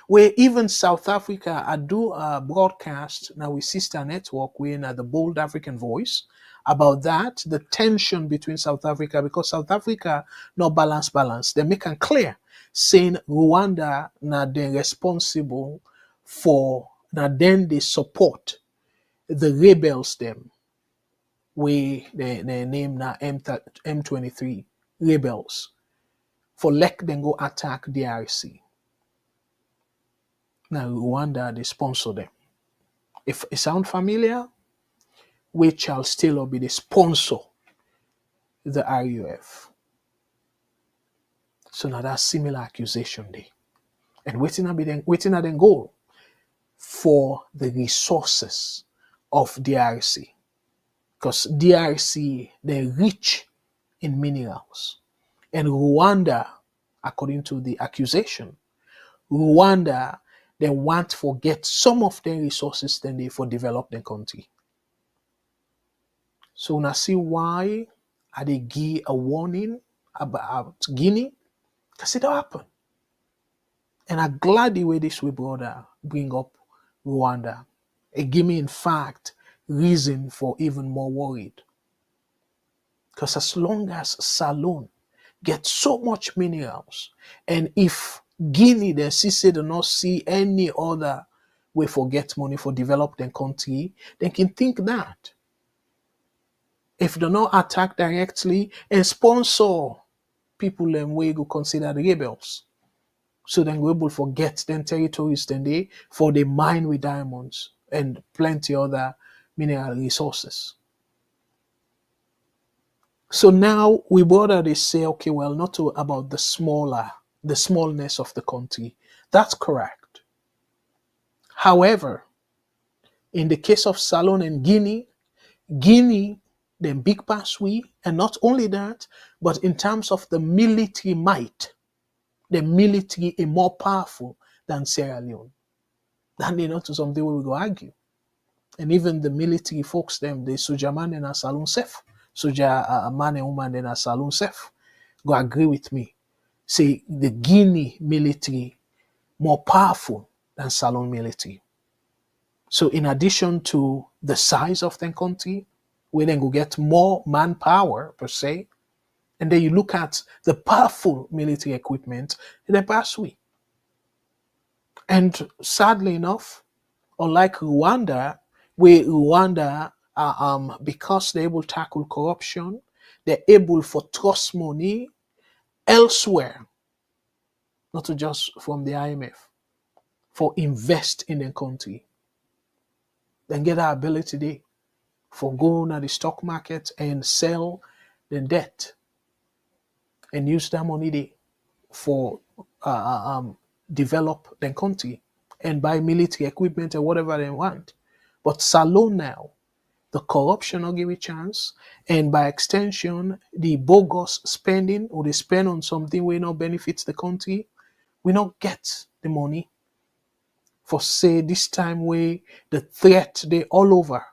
where even South Africa I do a broadcast now with sister network we the Bold African Voice about that, the tension between South Africa, because South Africa no balance. They make it clear saying Rwanda na then responsible for na then they support the rebels them we they name na M23 rebels for let them go attack DRC. Now Rwanda they sponsor them. If it sound familiar, we shall still be the sponsor the RUF. So now that similar accusation there. And waiting at them goal for the resources of DRC. Because DRC, they're rich in minerals. And Rwanda, according to the accusation, Rwanda, they want to forget some of their resources then they for develop the country. So now see why I they give a warning about Guinea? Because it don't happen. And I'm glad the way this way brother bring up Rwanda. It give me in fact reason for even more worried. Because as long as Salone get so much minerals, and if Guinea then say do not see any other way for get money for develop their country, they can think that. If they not attack directly and sponsor people them way go consider the rebels. So then we're able to forget them territories then they for the mine with diamonds and plenty other mineral resources. So now we bother they say, okay, well, not to, about the smallness of the country. That's correct. However, in the case of Salone and Guinea, the big pass we, and not only that, but in terms of the military might, the military is more powerful than Sierra Leone. Then they not to something where we go argue. And even the military folks, them, the soldier man and a Salone safe. Soldier man and woman and a Salone safe. Go agree with me. Say the Guinea military more powerful than Salone military. So in addition to the size of the country, we then go get more manpower per se, and then you look at the powerful military equipment, and then pass we. And sadly enough, unlike Rwanda, where Rwanda, because they're able to tackle corruption, they're able for trust money elsewhere, not to just from the IMF, for invest in the country. Then get that ability there for going at the stock market and sell the debt and use that money there for develop the country and buy military equipment and whatever they want. But Salone now, the corruption will give a chance, and by extension, the bogus spending or they spend on something where not benefits the country, we not get the money for say this time where the threat they all over.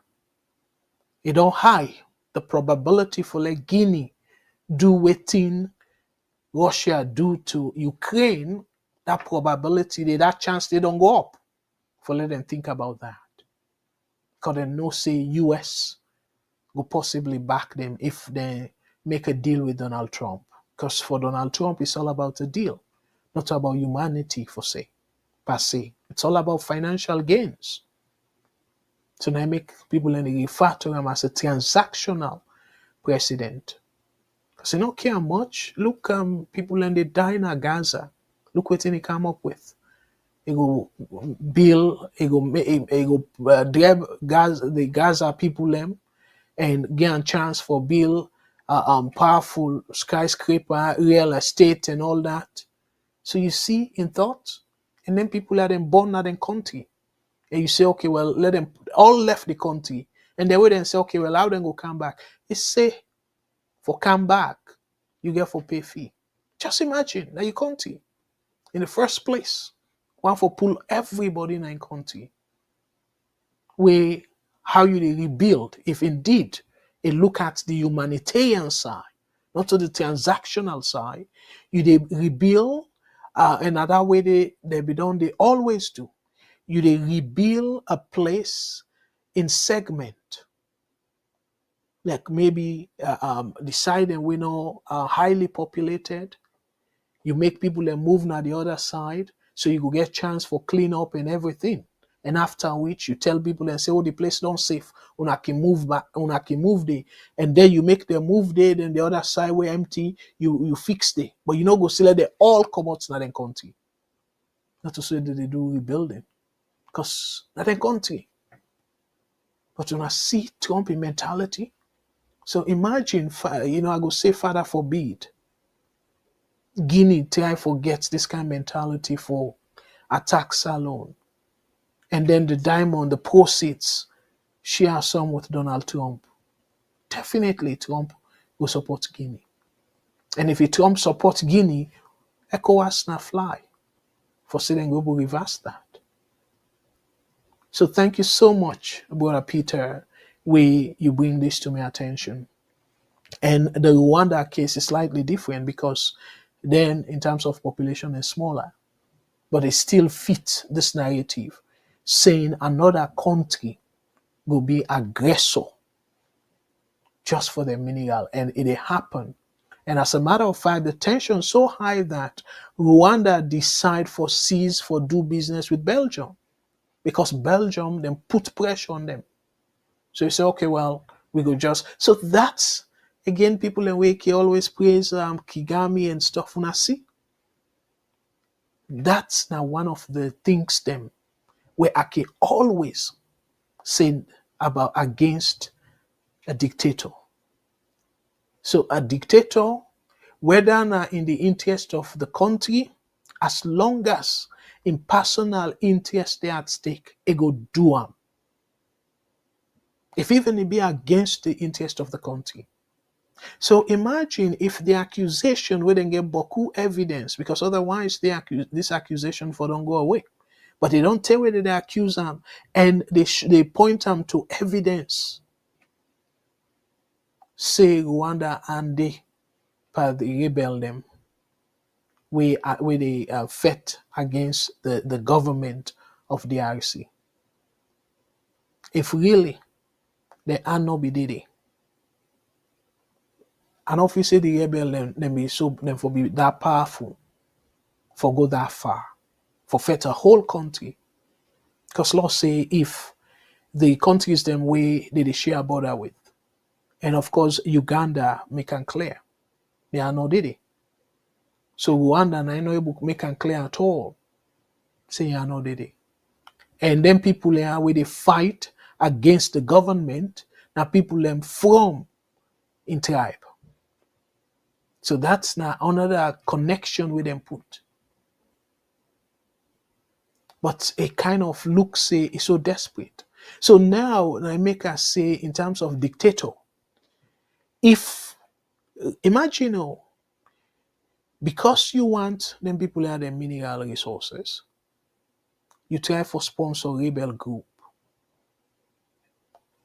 It don't high. The probability for like Guinea do waiting Russia do to Ukraine, that probability, that chance they don't go up. For let them think about that. Because they know say US will possibly back them if they make a deal with Donald Trump. Because for Donald Trump, it's all about a deal, not about humanity per se. It's all about financial gains. So now I make people refer to him as a transactional president. Because they don't care much. Look, people they die in Gaza. Look what he come up with. He go build, he go drive the Gaza people them and get a chance for build powerful skyscraper, real estate and all that. So you see in thought, and then people let them born at them country. And you say, okay, well, let them all left the country. And they will then say, okay, well, how then go come back? It's say for come back, you get for pay fee. Just imagine that your country, in the first place, want for pull everybody in a country. Where how you rebuild, if indeed you look at the humanitarian side, not to the transactional side, you they rebuild another way they be done, they always do. You they rebuild a place in segment. Like maybe the side and we know are highly populated. You make people move na the other side, so you go get chance for clean up and everything. And after which you tell people and say, oh, the place don't safe. Una can move back, una can move there. And then you make them move there, then the other side where empty, you fix there. But you know go see let they all come out in that country. Not to say that they do rebuilding. Because that ain't country. But you see Trump in mentality. So imagine, I go say, Father forbid, Guinea try forget this kind of mentality for attack Salone. And then the diamond, the proceeds, share some with Donald Trump. Definitely Trump will support Guinea. And if Trump supports Guinea, ECOWAS na fly for saying we will reverse that. So thank you so much, Brother Peter, where you bring this to my attention. And the Rwanda case is slightly different because then in terms of population is smaller, but it still fits this narrative, saying another country will be aggressor just for the mineral, and it happened. And as a matter of fact, the tension so high that Rwanda decide for cease for do business with Belgium because Belgium then put pressure on them. So you say, okay, well, we go just so that's again people in Wiki always praise Kigami and stuff. When I see that's now one of the things them where I can always say about against a dictator. So a dictator, whether not in the interest of the country, as long as in personal interest they at stake, it go do am. If even it be against the interest of the country. So imagine if the accusation wouldn't get beaucoup evidence, because otherwise this accusation for don't go away. But they don't tell whether they accuse them, and they point them to evidence. Say Rwanda and they rebel them. We they fight against the government of DRC. If really they are not be did it. And if you say the rebel them be so them for be that powerful, for go that far, for fight a whole country. Because law say if the countries them way they share a border with, and of course Uganda make them clear, they are not did it. So Rwanda and I know able to make them clear at all. Say you are not did it. And then people are where they fight against the government, now people them from in tribe. So that's now another connection with them put. But it kind of looks say is so desperate. So now I make us say in terms of dictator, if imagine because you want them people have the mineral resources, you try for sponsor rebel group.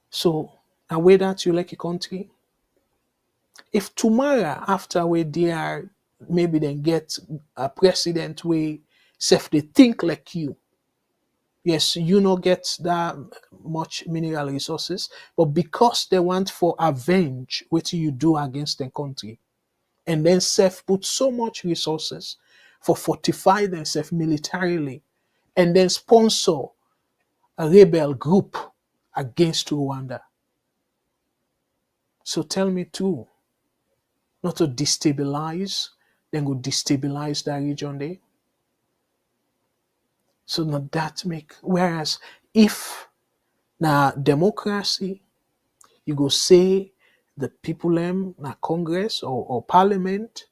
So a way that you like a country, if tomorrow after we they are maybe then get a president where self they think like you. Yes, you not get that much mineral resources, but because they want for avenge what you do against the country, and then self put so much resources for fortify themselves militarily, and then sponsor a rebel group against Rwanda. So tell me too, not to destabilize, then go destabilize that region there. So now that make whereas if now democracy, you go say the people them na Congress or Parliament,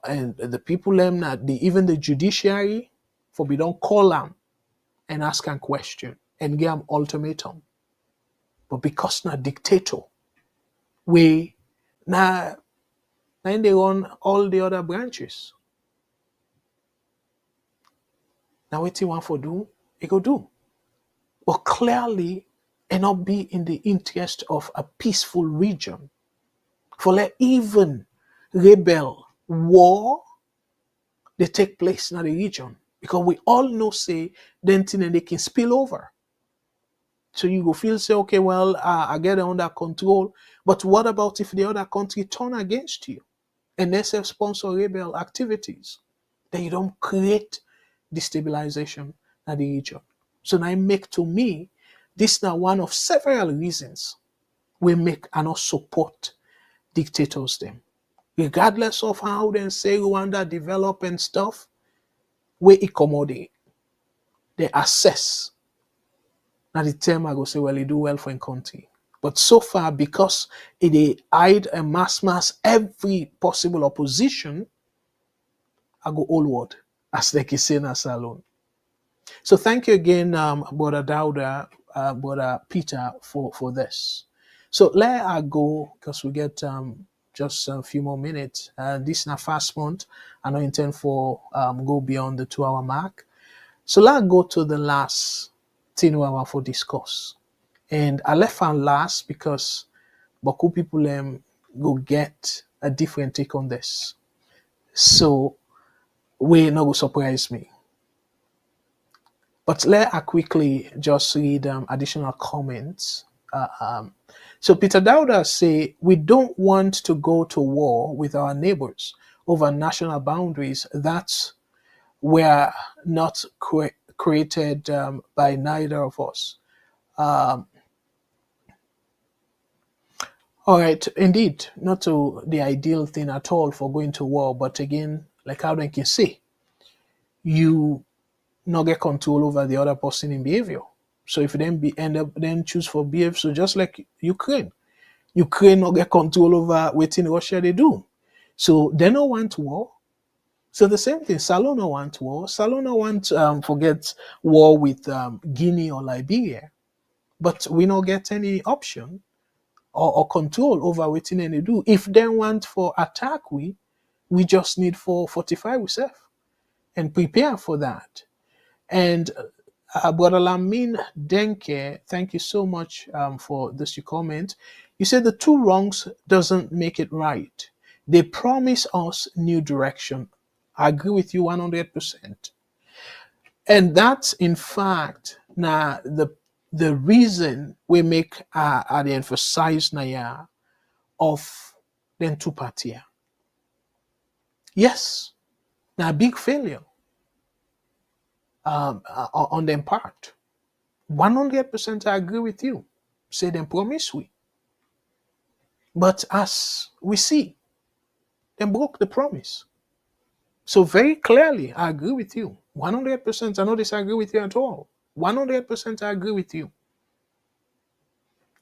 and the people them na even the judiciary for we don't call them and ask them question and give them ultimatum. But because na dictator, we now they run all the other branches. Now what you want for do, it go do. But clearly it not be in the interest of a peaceful region. For let even rebel war they take place in the region. Because we all know say then thing and they can spill over. So you go feel say, okay, well, I get it under control. But what about if the other country turn against you and they self-sponsor rebel activities? Then you don't create destabilization in the region. So now make to me, this now one of several reasons we make and not support dictators them. Regardless of how they say Rwanda develop and stuff, we accommodate, they assess. Now the term I go say, well, they do well for a country. But so far, because they hide and mass every possible opposition, I go all word, as they can say in Salone. So thank you again, Brother Dauda, Brother Peter, for this. So let I go because we get just a few more minutes. This is a fast month. I don't intend for go beyond the 2 hour mark. So let I go to the last thing we have for discuss. And I left on last because Baku people go get a different take on this. So we not go surprise me. But let I quickly just read additional comments. So Peter Dowda say, we don't want to go to war with our neighbors over national boundaries that were not created by neither of us. All right, indeed, not to the ideal thing at all for going to war, but again, like how they can say, you not get control over the other person in behavior. So if you then end up then choose for behave, so just like Ukraine not get control over what in Russia they do. So they don't want war. So the same thing, Salone don't want war. Salone don't want forget war with Guinea or Liberia. But we don't get any option or control over what they do. If they want for attack, we just need for fortify ourselves and prepare for that. And Brother Lamin Denke, thank you so much for this your comment. You said the two wrongs doesn't make it right. They promise us new direction. I agree with you 100%. And that's in fact now the reason we make the emphasize now of them two party. Yes, now big failure on them part. 100% I agree with you. Say them promise we. But as we see, they broke the promise. So very clearly, I agree with you. 100%, I don't disagree with you at all. 100% I agree with you.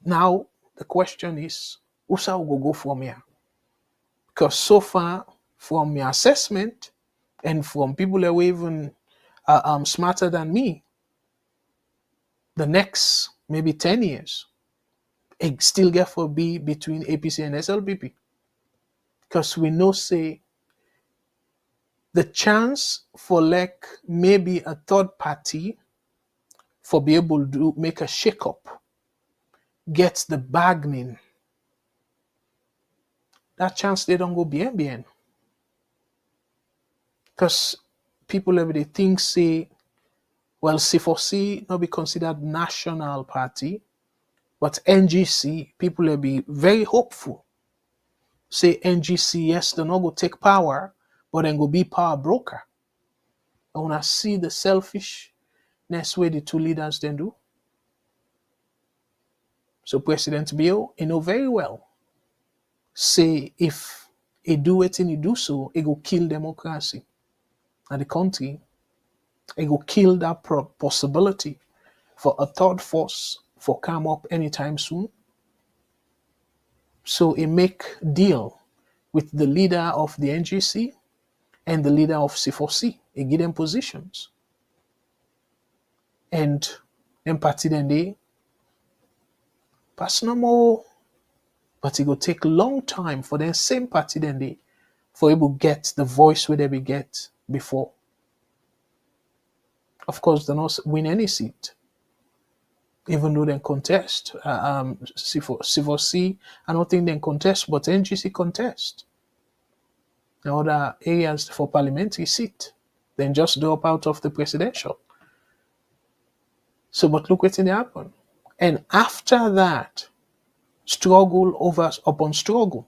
Now, the question is, who's how we go from here? Because so far, from your assessment, and from people that were even smarter than me, the next maybe 10 years, it still get for be between APC and SLPP. Because we know say the chance for like maybe a third party for be able to make a shake-up, gets the bargaining, that chance they don't go bien. Because people every day think say, well, C4C not be considered national party, but NGC, people will be very hopeful. Say NGC, yes, they not go take power, but then go be power broker. I wanna see the selfishness way the two leaders then do. So President Bill, you know very well, say if he do it and he do so, it go kill democracy and the country. It go kill that possibility for a third force for come up anytime soon. So he make deal with the leader of the NGC and the leader of C4C. He give them positions. And them party then they pass no more. But it will take a long time for them same party then they for able to get the voice where they be get before. Of course, they not win any seat. Even though they contest, C4C, I don't think they contest, but NGC contest. In other areas for parliamentary seat, then just drop out of the presidential. So, but look what's in happen. And after that, struggle upon struggle.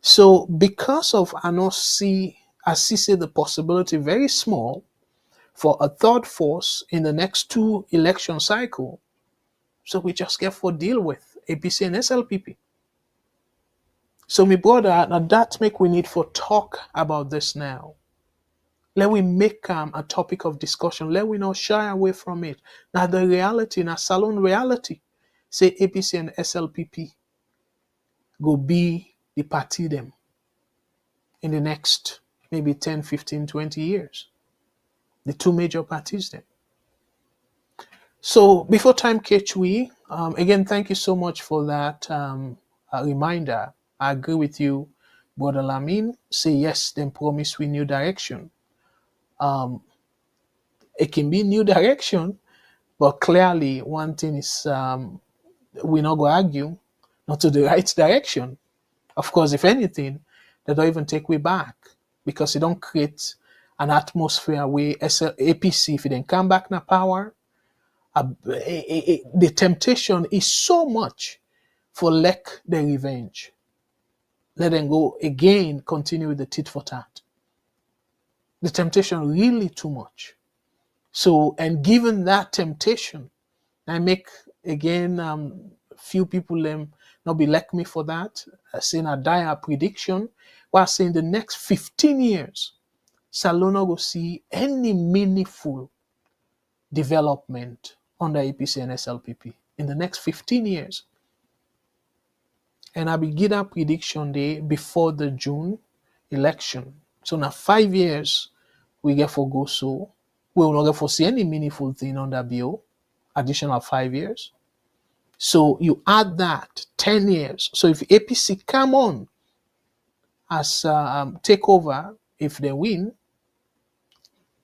So, because of I not see, I see the possibility very small for a third force in the next two election cycle. So we just get for deal with APC and SLPP. So my brother, and that make we need for talk about this now. Let we make a topic of discussion. Let we not shy away from it. Now the reality, now Salone reality, say APC and SLPP go be the party them in the next maybe 10, 15, 20 years. The two major parties then. So before time catch we, again, thank you so much for that reminder. I agree with you, Brother Lamin. Say yes, then promise we new direction. It can be new direction, but clearly one thing is we're not going to argue not to the right direction. Of course, if anything, they don't even take we back because it don't create an atmosphere where APC, if it then come back na power, the temptation is so much for lack the revenge. Let them go again, continue with the tit for tat. The temptation really too much. So, and given that temptation, I make again few people not be like me for that. Saying a dire prediction, while saying the next 15 years, Salone will see any meaningful development under APC and SLPP in the next 15 years. And I begin a prediction day before the June election. So now 5 years we get for go so. We will not get for see any meaningful thing on that bill. Additional 5 years. So you add that 10 years. So if APC come on as take over, if they win,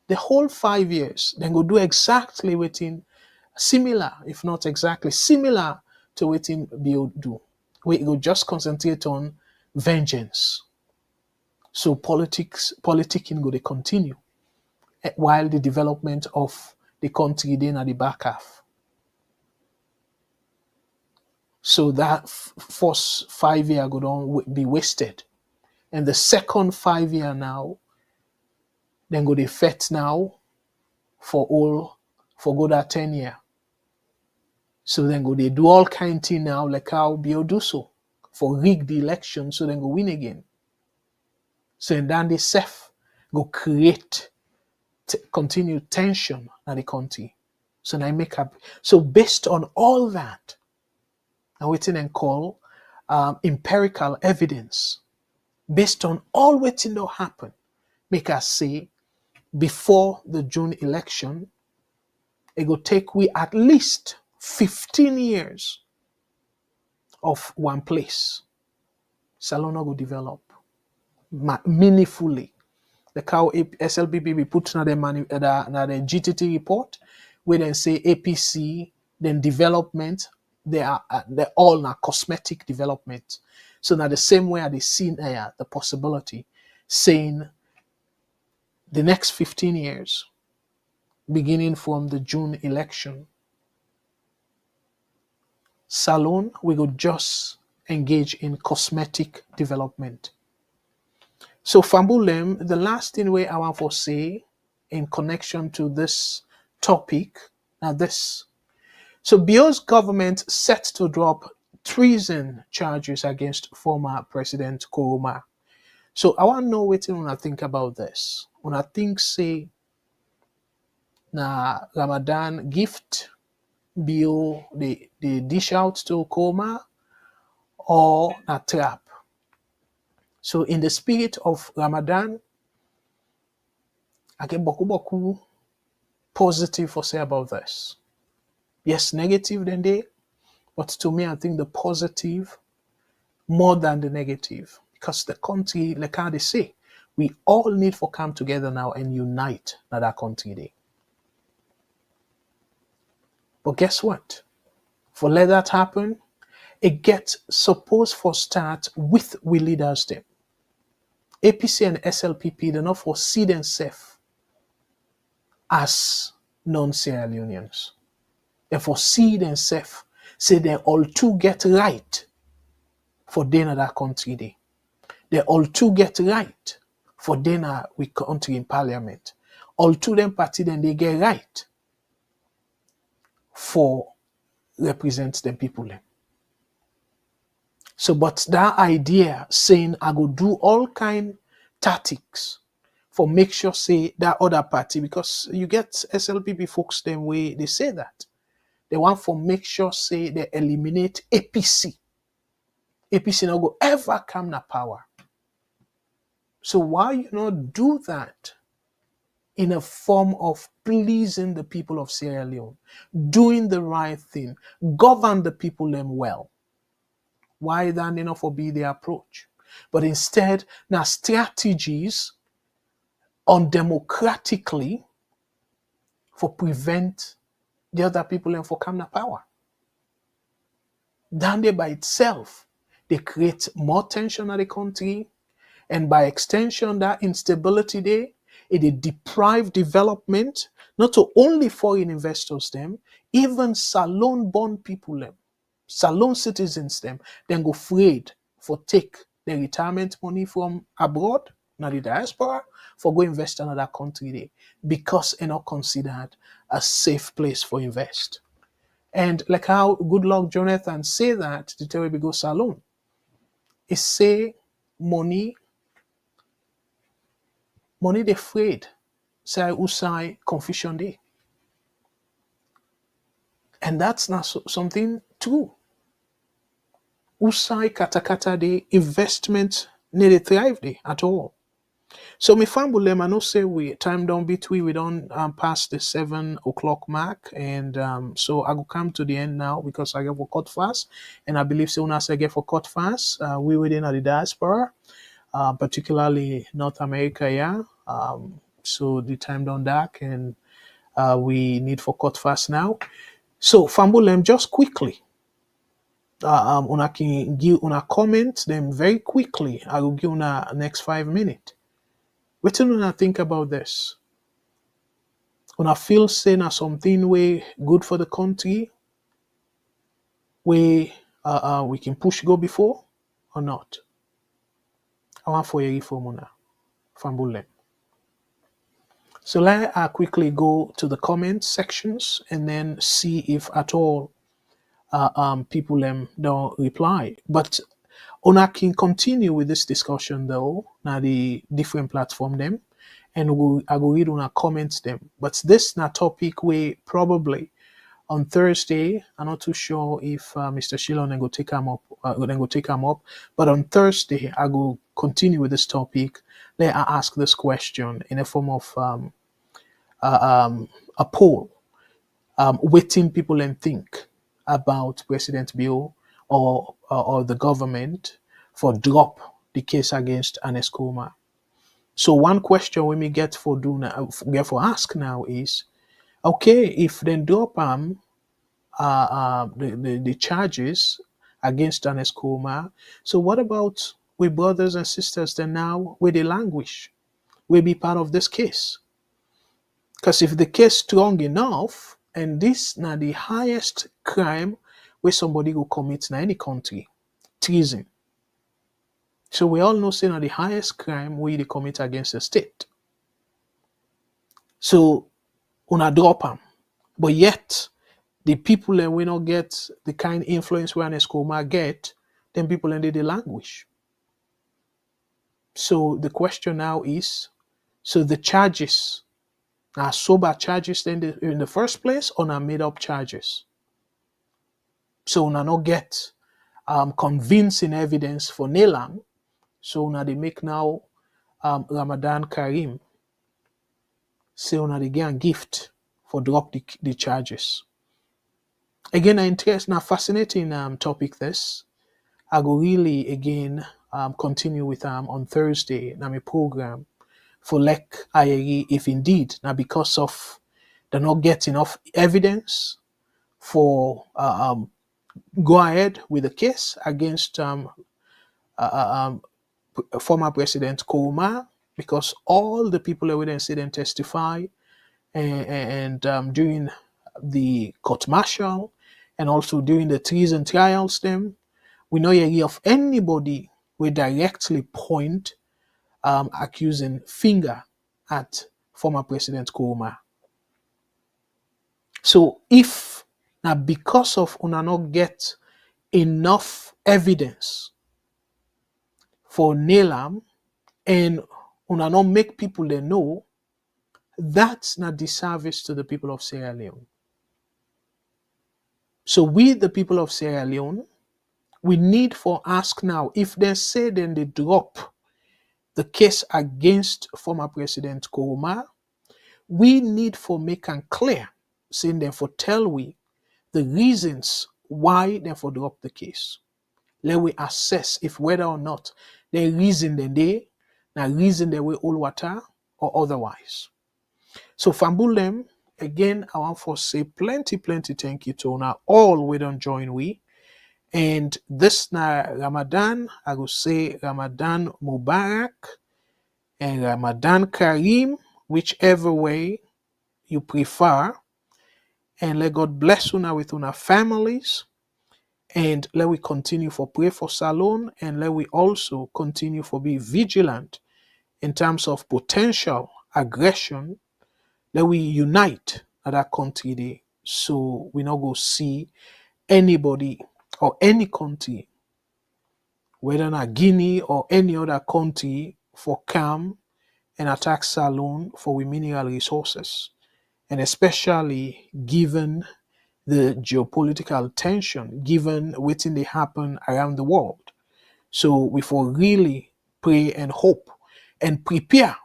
the whole 5 years, then go do exactly within similar, if not exactly similar to what bill do. We go just concentrate on vengeance. So politicking go they continue while the development of the country then at the back half. So that first 5 year go on be wasted. And the second 5 year now, then go the fet now for go that 10 year. So then go they do all kind of thing now like how Bill do so for rig the election so then go win again. So and then they self go create continue tension in the country. So now I make up. So based on all that, I'm waiting and call empirical evidence. Based on all waiting to happen, make us say before the June election, it will take we at least 15 years of one place. Salone will develop meaningfully. The cow SLPP we put na the GTT report, where then say APC, then development, they're all na cosmetic development. So now the same way they seen the possibility, saying the next 15 years, beginning from the June election, Salone, we will just engage in cosmetic development. So Fambulem, the last thing I want to say in connection to this topic, now this. So Bio's government set to drop treason charges against former President Koroma. So I want to know what you think about this. When I think say na Ramadan gift Bio they dish out to Koroma or na trap. So in the spirit of Ramadan, I get boku positive for say about this. Yes, negative than they, but to me I think the positive more than the negative. Because the country, like how they say, we all need to come together now and unite in that country day. But guess what? For let that happen, it gets supposed for start with we leaders them. APC and SLPP, they not foresee themselves as non-Sierra Leoneans. They foresee themselves, say they all two get right for dinner that country day. They all two get right for dinner with country in parliament. All two them party then they get right for represent them people them. So, but that idea saying I go do all kind tactics for make sure say that other party, because you get SLPP folks them way they say that. They want for make sure say they eliminate APC. APC not go ever come na power. So why you not do that in a form of pleasing the people of Sierra Leone, doing the right thing, govern the people them well? Why that enough will be the approach? But instead, now strategies undemocratically for prevent the other people and for come to power. Down there by itself, they create more tension in the country, and by extension, that instability there, it deprive development, not to only foreign investors them, even Salone born people them, Salone citizens them, then go afraid for take their retirement money from abroad, not the diaspora, for go invest in another country there, because it's not considered a safe place for invest. And like how good luck Jonathan say that the Terrible Salone, it say money they afraid. Say usai confusion day. And that's not something true. Usai katakata day investment nearly thrive day at all. So me fambulem I know say we time down between we don't pass the 7 o'clock mark, and so I will come to the end now because I get for cut fast, and I believe soon as I get for cut fast, we within the diaspora, particularly North America, yeah. So the time down dark, and we need for cut fast now. So fambulem just quickly. Una can give una comment them very quickly. I will give una next 5 minutes. What do you think about this? Una feel say na something way good for the country, where we can push go before or not? I want for you for Muna Fambulem. So let I quickly go to the comment sections and then see if at all people don't reply. But una can continue with this discussion though, now the different platform them, and I will read una comments them. But this na topic we probably on Thursday, I'm not too sure if Mr. Shilon go take him up, but on Thursday I will continue with this topic. Let I ask this question in a form of a poll, waiting people and think about President Bill or the government for drop the case against Anes Kuma. So one question we may get for ask now is, okay, if they drop the charges against Anes Kuma, so what about we brothers and sisters that now where they languish will be part of this case? Because if the case strong enough, and this now the highest crime where somebody will commit in any country, treason. So we all know say now the highest crime where they commit against the state. So una drop them, but yet the people that will not get the kind influence where Escoma get, then people in the language. So the question now is, so the charges are sober charges in the first place, or are made up charges? So una not get convincing evidence for Nelam. So una they make now Ramadan Karim say una they get a gift for drop the charges. Again, now fascinating topic this. I go really again continue with on Thursday na my program for like IAE if indeed now because of they not get enough evidence for go ahead with the case against former President Kouma, because all the people that wouldn't see them testify and during the court martial and also during the treason trials them, we know a of anybody will directly point accusing finger at former President Kouma. So if now because of una not get enough evidence for Nelam and una not make people they know, that's not disservice to the people of Sierra Leone. So we, the people of Sierra Leone, we need for ask now, if they say then they drop the case against former President Kuruma, we need for make and clear, saying them for tell we the reasons why they for drop the case. Let we assess if whether or not they reason they now reason they will all water or otherwise. So Fambulem, again, I want to say plenty thank you to now all we don't join we. And this now Ramadan, I will say Ramadan Mubarak and Ramadan Kareem, whichever way you prefer. And let God bless you now with your families. And let we continue for pray for Salone, and let we also continue for be vigilant in terms of potential aggression. Let we unite at that country day, so we not go see anybody or any country, whether not Guinea or any other country, for come and attack Salone for we mineral resources, and especially given the geopolitical tension, given what's they happen around the world. So we for really pray and hope and prepare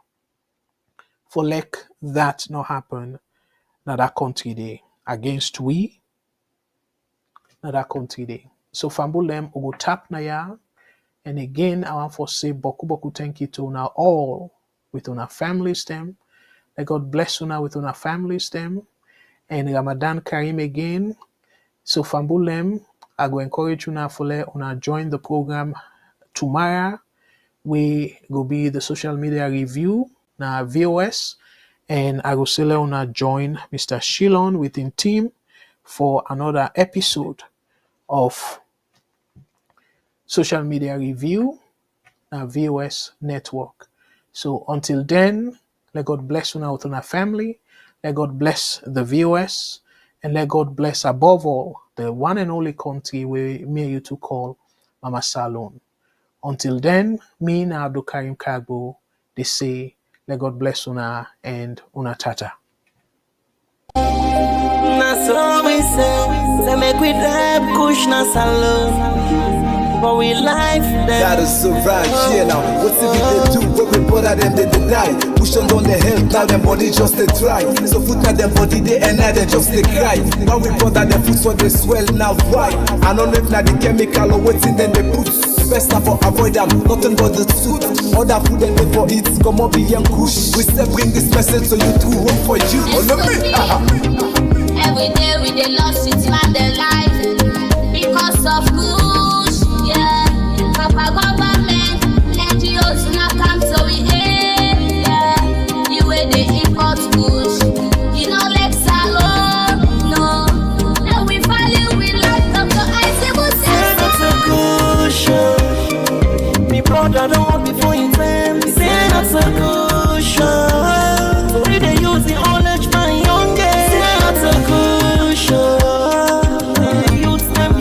for like that not happen na that country day against we na that country day. So Fambulem we go tap na ya, and again I want to say boku thank you to now all with our families them. Let God bless you now with our families them. And Ramadan Kareem again. So Fambulem, I go encourage you now for let una join the program tomorrow. We go be the social media review na VOS, and I go say let una join Mr. Shilon within team for another episode of social media review na VOS network. So until then, let God bless you now with our family. Let God bless the VOS, and let God bless above all the one and only country we may you to call Mama Salone. Until then, me and Abdul Karim Kagbo, they say, let God bless una and una tata. Na so we say make we drive kush na salon. For we life That is so right, yeah now. What's if they do what we bother them they deny? Push on the help, now them body just they try. So foot at them body they and now they just they cry. Now we bother them foot so they swell now why? I don't know if now the chemical or what's in them they put. Best of all avoid them, nothing but the suit. Other food and they for it, come up be young kush. We still bring this message so you do work for you. On the me. Every day we dey lost it, man, their life.